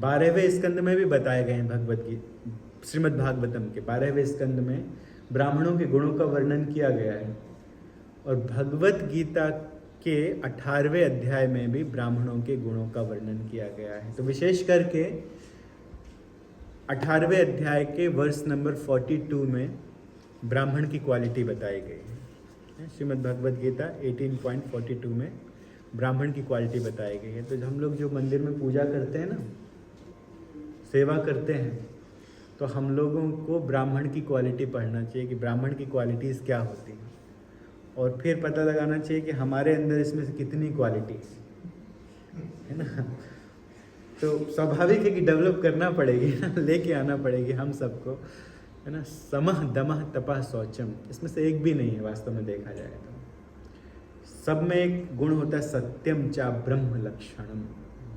12वें स्कंद में भी बताए गए हैं। भगवद गीता श्रीमद् भागवतम के 12वें स्कंद में ब्राह्मणों के गुणों का वर्णन किया गया है। और भगवद गीता के 18वें अध्याय में भी ब्राह्मणों के गुणों का वर्णन किया गया है। तो विशेष करके 18वें अध्याय के वर्ष नंबर 42 में ब्राह्मण की क्वालिटी बताई गई है। श्रीमद् भगवद गीता 18.42 में ब्राह्मण की क्वालिटी बताई गई है। तो हम लोग जो मंदिर में पूजा करते हैं ना, सेवा करते हैं, तो हम लोगों को ब्राह्मण की क्वालिटी पढ़ना चाहिए कि ब्राह्मण की क्वालिटीज़ क्या होती हैं, और फिर पता लगाना चाहिए कि हमारे अंदर इसमें से कितनी क्वालिटी है ना। तो स्वाभाविक है कि डेवलप करना पड़ेगी ना, लेके आना पड़ेगी हम सबको, है ना। समः दमः तपः शौचम, इसमें से एक भी नहीं है वास्तव में देखा जाए तो। सब में एक गुण होता है सत्यम चा ब्रह्म लक्षणम।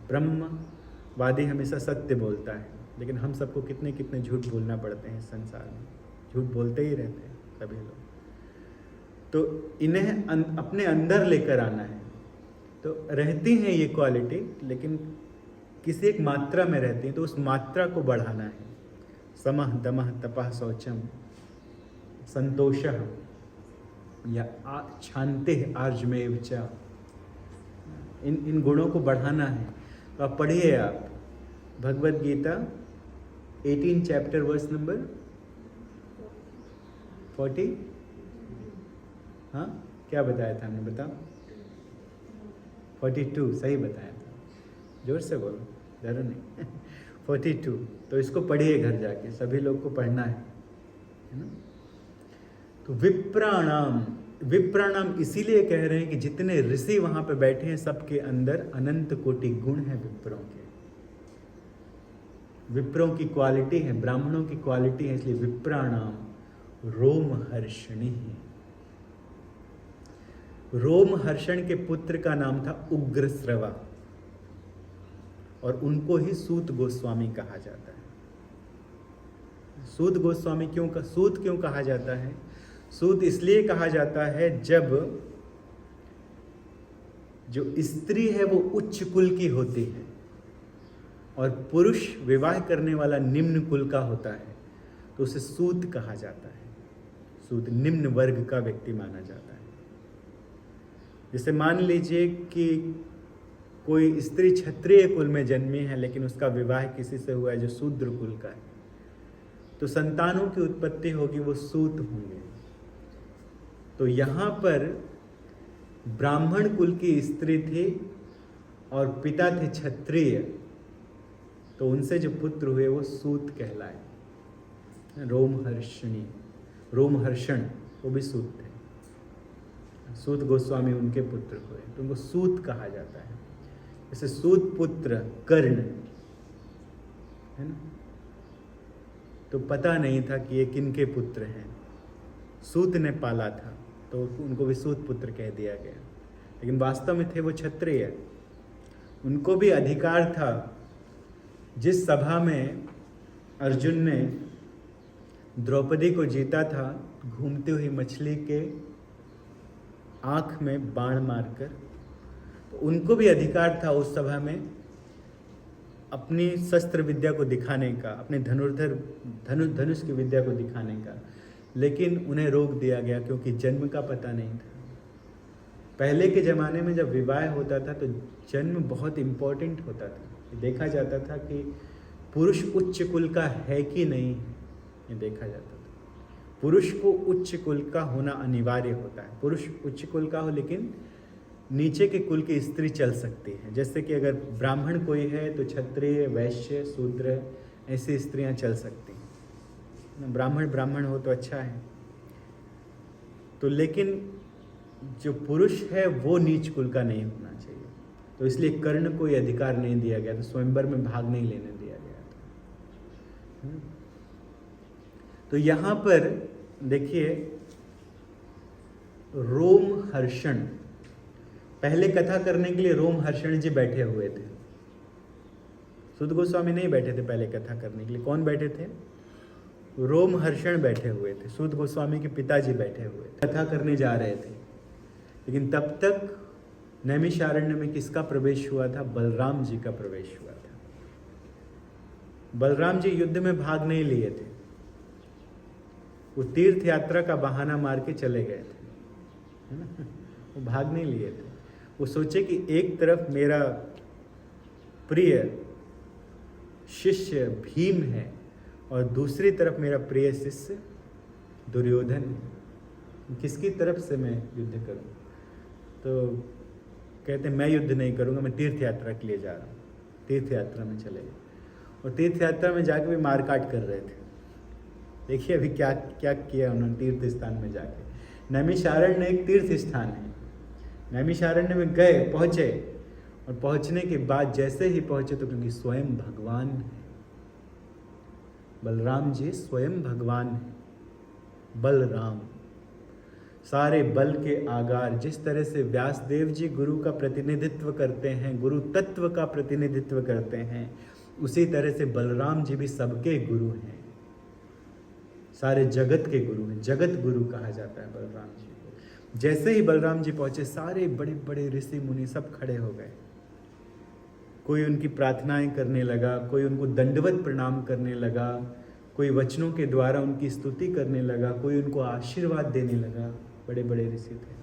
ब्रह्मवादी हमेशा सत्य बोलता है, लेकिन हम सबको कितने कितने झूठ बोलना पड़ते हैं संसार में। झूठ बोलते ही रहते हैं सभी लोग। तो इन्हें अपने अंदर लेकर आना है। तो रहती हैं ये क्वालिटी, लेकिन किसी एक मात्रा में रहती हैं, तो उस मात्रा को बढ़ाना है। समः दमः तपः शौचम संतोषः या शांति आर्जमेव च, इन गुणों को बढ़ाना है। तो आप पढ़िए, आप Bhagavad Gita 18 chapter verse number 40। हाँ, क्या बताया था हमने? बताओ। 42 सही बताया था, जोर से बोलो, डरो नहीं। 42। तो इसको पढ़िए घर जाके, सभी लोग को पढ़ना है ना। तो विप्राणाम इसीलिए कह रहे हैं कि जितने ऋषि वहां पे बैठे हैं सबके अंदर अनंत कोटि गुण है विप्रों के। विप्रों की क्वालिटी है, ब्राह्मणों की क्वालिटी है, इसलिए विप्राणाम रोमहर्षणि। रोमहर्षण के पुत्र का नाम था उग्रश्रवा, और उनको ही सूत गोस्वामी कहा जाता है। सूत गोस्वामी सूत क्यों कहा जाता है? सूत इसलिए कहा जाता है जब जो स्त्री है वो उच्च कुल की होती है और पुरुष विवाह करने वाला निम्न कुल का होता है, तो उसे सूत कहा जाता है। सूत निम्न वर्ग का व्यक्ति माना जाता है। जैसे मान लीजिए कि कोई स्त्री क्षत्रिय कुल में जन्मी है, लेकिन उसका विवाह किसी से हुआ है जो शूद्र कुल का है, तो संतानों की उत्पत्ति होगी, वो सूत होंगे। तो यहाँ पर ब्राह्मण कुल की स्त्री थी और पिता थे क्षत्रिय, तो उनसे जो पुत्र हुए वो सूत कहलाए। रोमहर्षण वो भी सूत थे। सूत गोस्वामी उनके पुत्र हुए, तो उनको सूत कहा जाता है। जैसे सूत पुत्र कर्ण है ना, तो पता नहीं था कि ये किनके पुत्र हैं, सूत ने पाला था तो उनको भी सूत पुत्र कह दिया गया, लेकिन वास्तव में थे वो क्षत्रिय। उनको भी अधिकार था। जिस सभा में अर्जुन ने द्रौपदी को जीता था घूमती हुई मछली के आंख में बाण मारकर। तो उनको भी अधिकार था उस सभा में अपनी शस्त्र विद्या को दिखाने का, अपने धनुष की विद्या को दिखाने का, लेकिन उन्हें रोक दिया गया क्योंकि जन्म का पता नहीं था। पहले के ज़माने में जब विवाह होता था तो जन्म बहुत इम्पोर्टेंट होता था। देखा जाता था कि पुरुष उच्च कुल का है कि नहीं, ये देखा जाता था। पुरुष को उच्च कुल का होना अनिवार्य होता है। पुरुष उच्च कुल का हो लेकिन नीचे के कुल की स्त्री चल सकती है। जैसे कि अगर ब्राह्मण कोई है तो क्षत्रिय, वैश्य, शूद्र ऐसी स्त्रियां चल सकती हैं। ब्राह्मण हो तो अच्छा है। तो लेकिन जो पुरुष है वो नीच कुल का नहीं होना चाहिए। तो इसलिए कर्ण को ये अधिकार नहीं दिया गया था, स्वयंवर में भाग नहीं लेने दिया गया था। तो यहाँ पर देखिए रोमहर्षण, पहले कथा करने के लिए रोमहर्षण जी बैठे हुए थे। सुध गोस्वामी नहीं बैठे थे पहले कथा करने के लिए। कौन बैठे थे? रोमहर्षण बैठे हुए थे। सुध गोस्वामी के पिताजी बैठे हुए थे, कथा करने जा रहे थे। लेकिन तब तक नैमिषारण्य में किसका प्रवेश हुआ था? बलराम जी का प्रवेश हुआ था। बलराम जी युद्ध में भाग नहीं लिए थे, वो तीर्थ यात्रा का बहाना मार के चले गए थे, है ना। वो भाग नहीं लिए थे। वो सोचे कि एक तरफ मेरा प्रिय शिष्य भीम है और दूसरी तरफ मेरा प्रिय शिष्य दुर्योधन है, किसकी तरफ से मैं युद्ध करूं? तो कहते मैं युद्ध नहीं करूंगा, मैं तीर्थ यात्रा के लिए जा रहा हूँ। तीर्थ यात्रा में चले गए और तीर्थ यात्रा में जाके भी मारकाट कर रहे थे। देखिए अभी क्या क्या किया उन्होंने तीर्थ स्थान में जाके। नैमिषारण्य एक तीर्थ स्थान है। नैमिषारण्य में गए, पहुंचे, और पहुंचने के बाद जैसे ही पहुंचे तो क्योंकि स्वयं भगवान है, बलराम जी स्वयं भगवान है। बलराम सारे बल के आगार। जिस तरह से व्यासदेव जी गुरु का प्रतिनिधित्व करते हैं, गुरु तत्व का प्रतिनिधित्व करते हैं, उसी तरह से बलराम जी भी सबके गुरु हैं, सारे जगत के गुरु हैं। जगत गुरु कहा जाता है बलराम जी को। जैसे ही बलराम जी पहुंचे सारे बड़े बड़े ऋषि मुनि सब खड़े हो गए। कोई उनकी प्रार्थनाएं करने लगा, कोई उनको दंडवत प्रणाम करने लगा, कोई वचनों के द्वारा उनकी स्तुति करने लगा, कोई उनको आशीर्वाद देने लगा। बड़े बड़े ऋषि थे।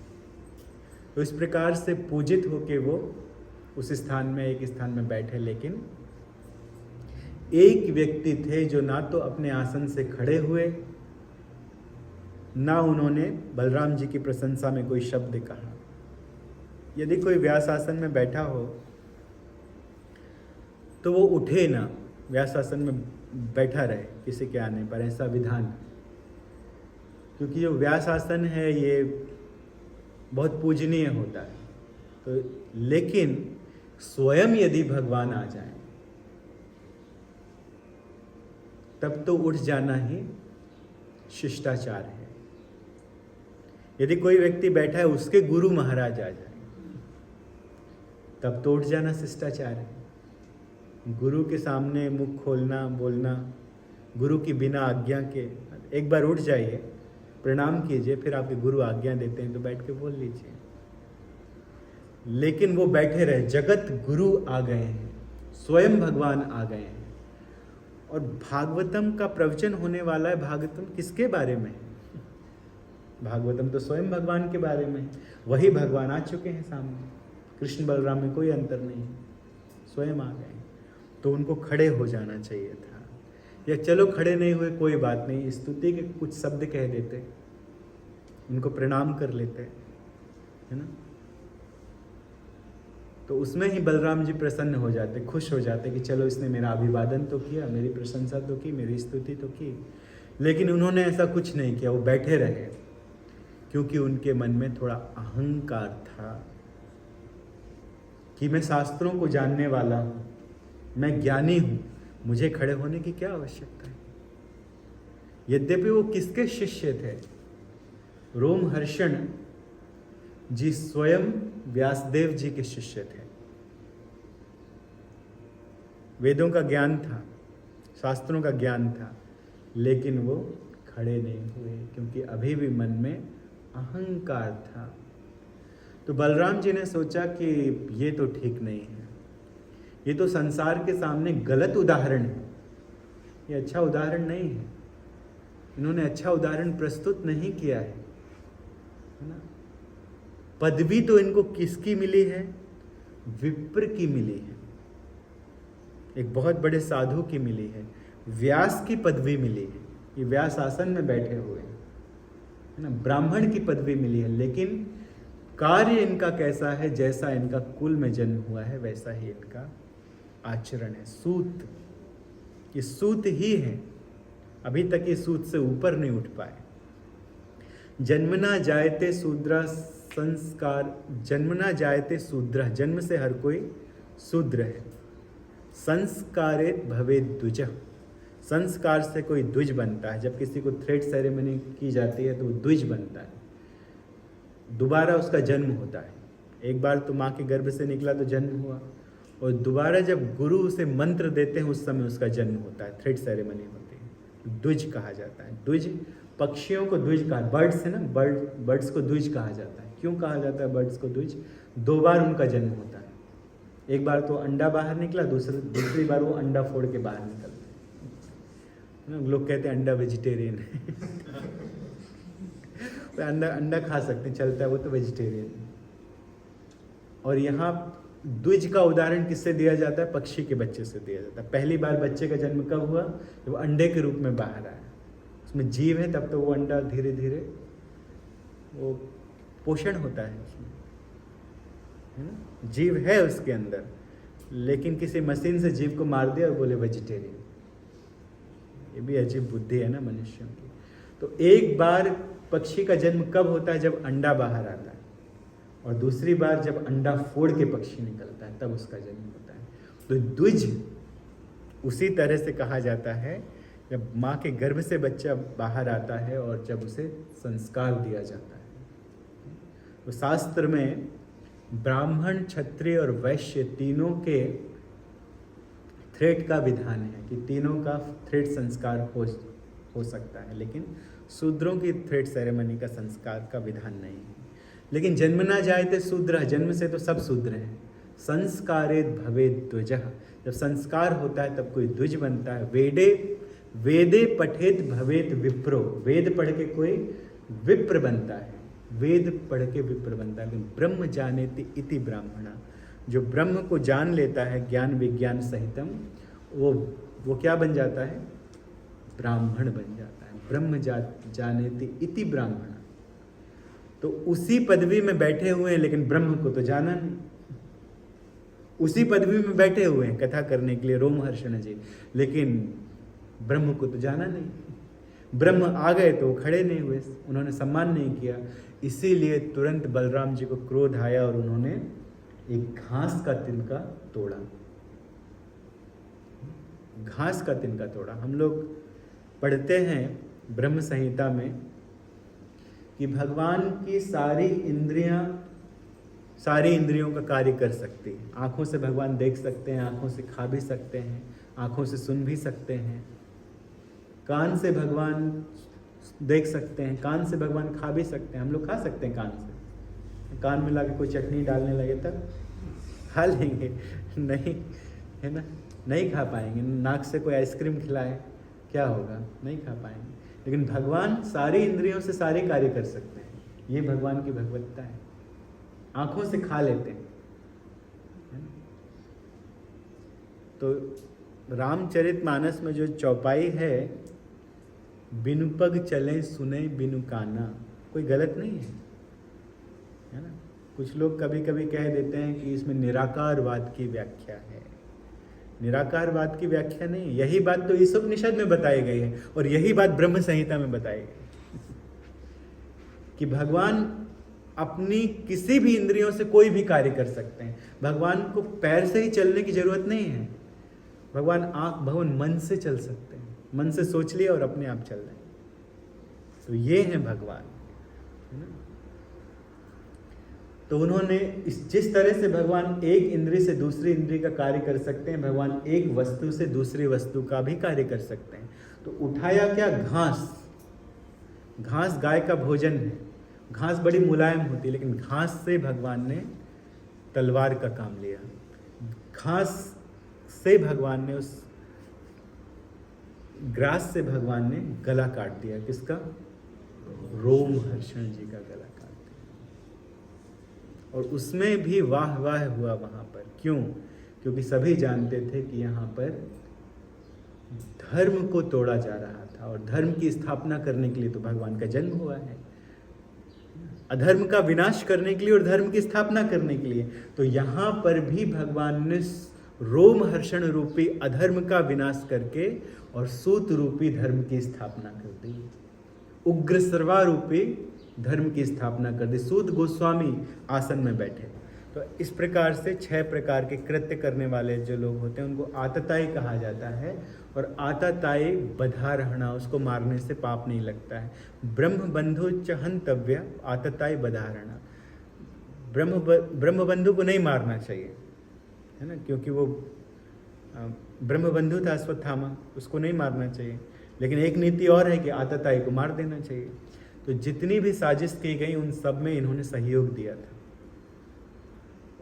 तो इस प्रकार से पूजित होके वो उस स्थान में, एक स्थान में बैठे। लेकिन एक व्यक्ति थे जो ना तो अपने आसन से खड़े हुए, ना उन्होंने बलराम जी की प्रशंसा में कोई शब्द कहा। यदि कोई व्यासासन में बैठा हो तो वो उठे ना, व्यासासन में बैठा रहे किसी के आने पर, ऐसा विधान। क्योंकि जो व्यासासन है ये बहुत पूजनीय होता है। तो लेकिन स्वयं यदि भगवान आ जाए तब तो उठ जाना ही शिष्टाचार है। यदि कोई व्यक्ति बैठा है उसके गुरु महाराज आ जाए तब तो उठ जाना शिष्टाचार है। गुरु के सामने मुख खोलना, बोलना, गुरु की बिना आज्ञा के, एक बार उठ जाइए, प्रणाम कीजिए, फिर आपके गुरु आज्ञा देते हैं तो बैठ के बोल लीजिए। लेकिन वो बैठे रहे। जगत गुरु आ गए हैं, स्वयं भगवान आ गए हैं। और भागवतम का प्रवचन होने वाला है। भागवतम किसके बारे में? भागवतम तो स्वयं भगवान के बारे में। वही भगवान आ चुके हैं सामने। कृष्ण बलराम में कोई अंतर नहीं है, स्वयं आ गए। तो उनको खड़े हो जाना चाहिए था, या चलो खड़े नहीं हुए कोई बात नहीं, स्तुति के कुछ शब्द कह देते, उनको प्रणाम कर लेते, है ना। तो उसमें ही बलराम जी प्रसन्न हो जाते, खुश हो जाते कि चलो इसने मेरा अभिवादन तो किया, मेरी प्रशंसा तो की, मेरी स्तुति तो की। लेकिन उन्होंने ऐसा कुछ नहीं किया, वो बैठे रहे, क्योंकि उनके मन में थोड़ा अहंकार था कि मैं शास्त्रों को जानने वाला हूँ, मैं ज्ञानी हूँ, मुझे खड़े होने की क्या आवश्यकता है। यद्यपि वो किसके शिष्य थे? रोमहर्षण जी स्वयं व्यासदेव जी के शिष्य थे। वेदों का ज्ञान था, शास्त्रों का ज्ञान था, लेकिन वो खड़े नहीं हुए, क्योंकि अभी भी मन में अहंकार था। तो बलराम जी ने सोचा कि ये तो ठीक नहीं है, ये तो संसार के सामने गलत उदाहरण है, ये अच्छा उदाहरण नहीं है, इन्होंने अच्छा उदाहरण प्रस्तुत नहीं किया है ना। पदवी तो इनको किसकी मिली है? विप्र की मिली है, एक बहुत बड़े साधु की मिली है, व्यास की पदवी मिली है, ये व्यास आसन में बैठे हुए हैं, है ना। ब्राह्मण की पदवी मिली है, लेकिन कार्य इनका कैसा है? जैसा इनका कुल में जन्म हुआ है वैसा ही इनका आचरण है। सूत, ये सूत ही है, अभी तक ये सूत से ऊपर नहीं उठ पाए। जन्मना जायते शूद्रा संस्कार, जन्मना जायते शूद्र, जन्म से हर कोई शूद्र है। संस्कारेत भवेत द्विजः, संस्कार से कोई द्विज बनता है। जब किसी को थ्रेड सेरेमनी की जाती है तो वो द्विज बनता है, दोबारा उसका जन्म होता है। एक बार तो माँ के गर्भ से निकला तो जन्म हुआ, और दोबारा जब गुरु उसे मंत्र देते हैं उस समय उसका जन्म होता है, थ्रेड सेरेमनी होती है, द्विज कहा जाता है। द्विज, पक्षियों को द्विज कहा, बर्ड्स है ना, बर्ड्स को द्विज कहा जाता है। क्यों कहा जाता है बर्ड्स को द्विज? 2 बार उनका जन्म होता है, एक बार तो अंडा बाहर निकला, दूसरी बार वो अंडा फोड़ के बाहर निकलते हैं। लोग कहते हैं अंडा वेजिटेरियन है अंडा खा सकते हैं, चलता है, वो तो वेजिटेरियन है। और यहाँ द्विज का उदाहरण किससे दिया जाता है? पक्षी के बच्चे से दिया जाता है। पहली बार बच्चे का जन्म कब हुआ? जब वो अंडे के रूप में बाहर आया, उसमें जीव है, तब तो वो अंडा धीरे धीरे वो पोषण होता है उसमें, है ना, जीव है उसके अंदर। लेकिन किसी मशीन से जीव को मार दिया और बोले वेजिटेरियन, ये भी अजीब बुद्धि है ना मनुष्यों की। तो एक बार पक्षी का जन्म कब होता है? जब अंडा बाहर आता है, और दूसरी बार जब अंडा फोड़ के पक्षी निकलता है तब उसका जन्म होता है। तो द्विज उसी तरह से कहा जाता है जब माँ के गर्भ से बच्चा बाहर आता है और जब उसे संस्कार दिया जाता है। तो शास्त्र में ब्राह्मण, क्षत्रिय और वैश्य तीनों के थ्रेड का विधान है कि तीनों का थ्रेड संस्कार हो सकता है, लेकिन शूद्रों की थ्रेड सेरेमनी का संस्कार का विधान नहीं है। लेकिन जन्मना जायते शूद्र, जन्म से तो सब शूद्र हैं। संस्कारेत भवेत द्विजः, जब संस्कार होता है तब कोई द्विज बनता है। वेदे पठेत भवेत विप्रो, वेद पढ़ के कोई विप्र बनता है, वेद पढ़ के विप्र बनता है। ब्रह्म जानेति इति ब्राह्मणा, जो ब्रह्म को जान लेता है ज्ञान विज्ञान सहितम, वो क्या बन जाता है? ब्राह्मण बन जाता है। ब्रह्म जानेति इति ब्राह्मणा, तो उसी पदवी में बैठे हुए हैं, लेकिन ब्रह्म को तो जाना नहीं। उसी पदवी में बैठे हुए हैं कथा करने के लिए रोमहर्षण जी, लेकिन ब्रह्म को तो जाना नहीं। ब्रह्म आ गए तो वो खड़े नहीं हुए, उन्होंने सम्मान नहीं किया। इसीलिए तुरंत बलराम जी को क्रोध आया और उन्होंने एक घास का तिनका तोड़ा। घास का तिनका तोड़ा। हम लोग पढ़ते हैं ब्रह्म संहिता में कि भगवान की सारी इंद्रियों का कार्य कर सकती है। आंखों से भगवान देख सकते हैं, आंखों से खा भी सकते हैं, आंखों से सुन भी सकते हैं, कान से भगवान देख सकते हैं, कान से भगवान खा भी सकते हैं। हम लोग खा सकते हैं कान से, कान में लाके कोई चटनी डालने लगे तब खा लेंगे, नहीं है ना, नहीं खा पाएंगे। नाक से कोई आइसक्रीम खिलाए क्या होगा? नहीं खा पाएंगे। लेकिन भगवान सारी इंद्रियों से सारे कार्य कर सकते हैं, ये भगवान की भगवत्ता है। आंखों से खा लेते हैं, है ना? तो रामचरितमानस में जो चौपाई है, बिनु पग चले सुने बिनु काना, कोई गलत नहीं है ना। कुछ लोग कभी कभी कह देते हैं कि इसमें निराकारवाद की व्याख्या है। निराकारवाद की व्याख्या नहीं, यही बात तो ईशोपनिषद में बताई गई है और यही बात ब्रह्म संहिता में बताई गई कि भगवान अपनी किसी भी इंद्रियों से कोई भी कार्य कर सकते हैं। भगवान को पैर से ही चलने की जरूरत नहीं है, भगवान मन से चल सकते हैं। मन से सोच लिया और अपने आप चल रहे। तो ये है भगवान, है ना। तो उन्होंने जिस तरह से भगवान एक इंद्रिय से दूसरी इंद्रिय का कार्य कर सकते हैं, भगवान एक वस्तु से दूसरी वस्तु का भी कार्य कर सकते हैं। तो उठाया क्या? घास, घास गाय का भोजन है, घास बड़ी मुलायम होती है, लेकिन घास से भगवान ने तलवार का काम लिया। घास से भगवान ने, उस ग्रास से भगवान ने गला काट दिया। किसका? रोमहर्षण जी का गला काट दिया। और उसमें भी वाह वाह हुआ वहां पर। क्यों? क्योंकि सभी जानते थे कि यहाँ पर धर्म को तोड़ा जा रहा था, और धर्म की स्थापना करने के लिए तो भगवान का जन्म हुआ है, अधर्म का विनाश करने के लिए और धर्म की स्थापना करने के लिए। तो यहाँ पर भी भगवान ने रोमहर्षण रूपी अधर्म का विनाश करके और सूत रूपी धर्म की स्थापना कर दी। उग्र सर्वा रूपी धर्म की स्थापना कर दी। सूत गोस्वामी आसन में बैठे। तो इस प्रकार से 6 प्रकार के कृत्य करने वाले जो लोग होते हैं उनको आतताई कहा जाता है। और आतताई बधा रहना, उसको मारने से पाप नहीं लगता है। ब्रह्म बंधु च हंतव्य, आतताई बधा रहना। ब्रह्म बंधु को नहीं मारना चाहिए, है ना, क्योंकि वो ब्रह्म बंधु था अश्वत्थामा, उसको नहीं मारना चाहिए। लेकिन एक नीति और है कि आतताई को मार देना चाहिए। तो जितनी भी साजिश की गई उन सब में इन्होंने सहयोग दिया था।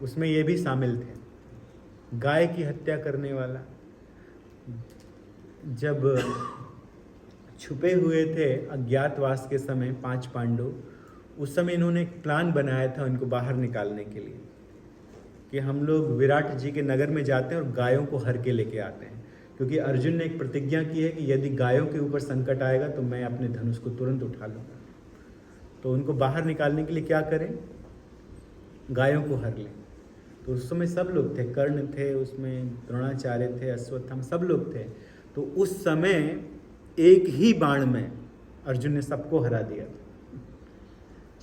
उसमें ये भी शामिल थे। गाय की हत्या करने वाला, जब छुपे हुए थे अज्ञातवास के समय 5 पांडव, उस समय इन्होंने एक प्लान बनाया था उनको बाहर निकालने के लिए कि हम लोग विराट जी के नगर में जाते हैं और गायों को हर के लेके आते हैं। क्योंकि अर्जुन ने एक प्रतिज्ञा की है कि यदि गायों के ऊपर संकट आएगा तो मैं अपने धनुष को तुरंत उठा लूँगा। तो उनको बाहर निकालने के लिए क्या करें? गायों को हर लें। तो उस समय सब लोग थे, कर्ण थे, उसमें द्रोणाचार्य थे, अश्वत्थामा, सब लोग थे। तो उस समय एक ही बाण में अर्जुन ने सबको हरा दिया था,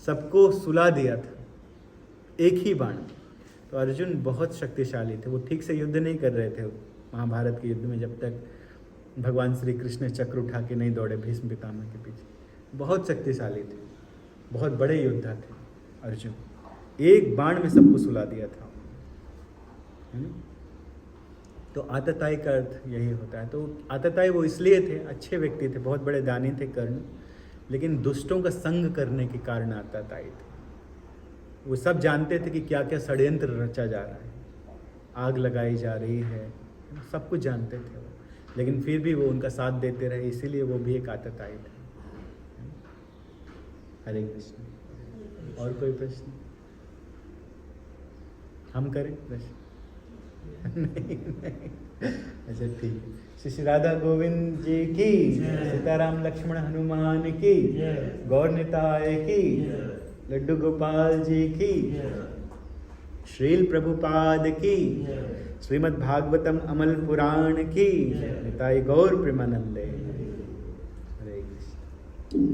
सबको सुला दिया था, एक ही बाण। तो अर्जुन बहुत शक्तिशाली थे। वो ठीक से युद्ध नहीं कर रहे थे महाभारत के युद्ध में, जब तक भगवान श्री कृष्ण चक्र उठा के नहीं दौड़े भीष्म पितामह के पीछे। बहुत शक्तिशाली थे, बहुत बड़े योद्धा थे अर्जुन। एक बाण में सबको सुला दिया था, है ना। तो आतताई का अर्थ यही होता है। तो आतताई वो इसलिए थे, अच्छे व्यक्ति थे, बहुत बड़े दानी थे कर्ण, लेकिन दुष्टों का संग करने के कारण आतताई थे। वो सब जानते थे कि क्या क्या षड्यंत्र रचा जा रहा है, आग लगाई जा रही है, सब कुछ जानते थे वो, लेकिन फिर भी वो उनका साथ देते रहे, इसीलिए वो भी एक आतताई थे। हरे कृष्ण। और कोई प्रश्न? हम करें प्रश्न? नहीं। अच्छा ठीक है। श्री श्री राधा गोविंद जी की, सीताराम लक्ष्मण हनुमान की, गौर निताय की, लड्डू गोपाल जी की, श्रील प्रभुपाद की, श्रीमद् भागवतम अमल पुराण की, निताई गौर प्रेमानंदे।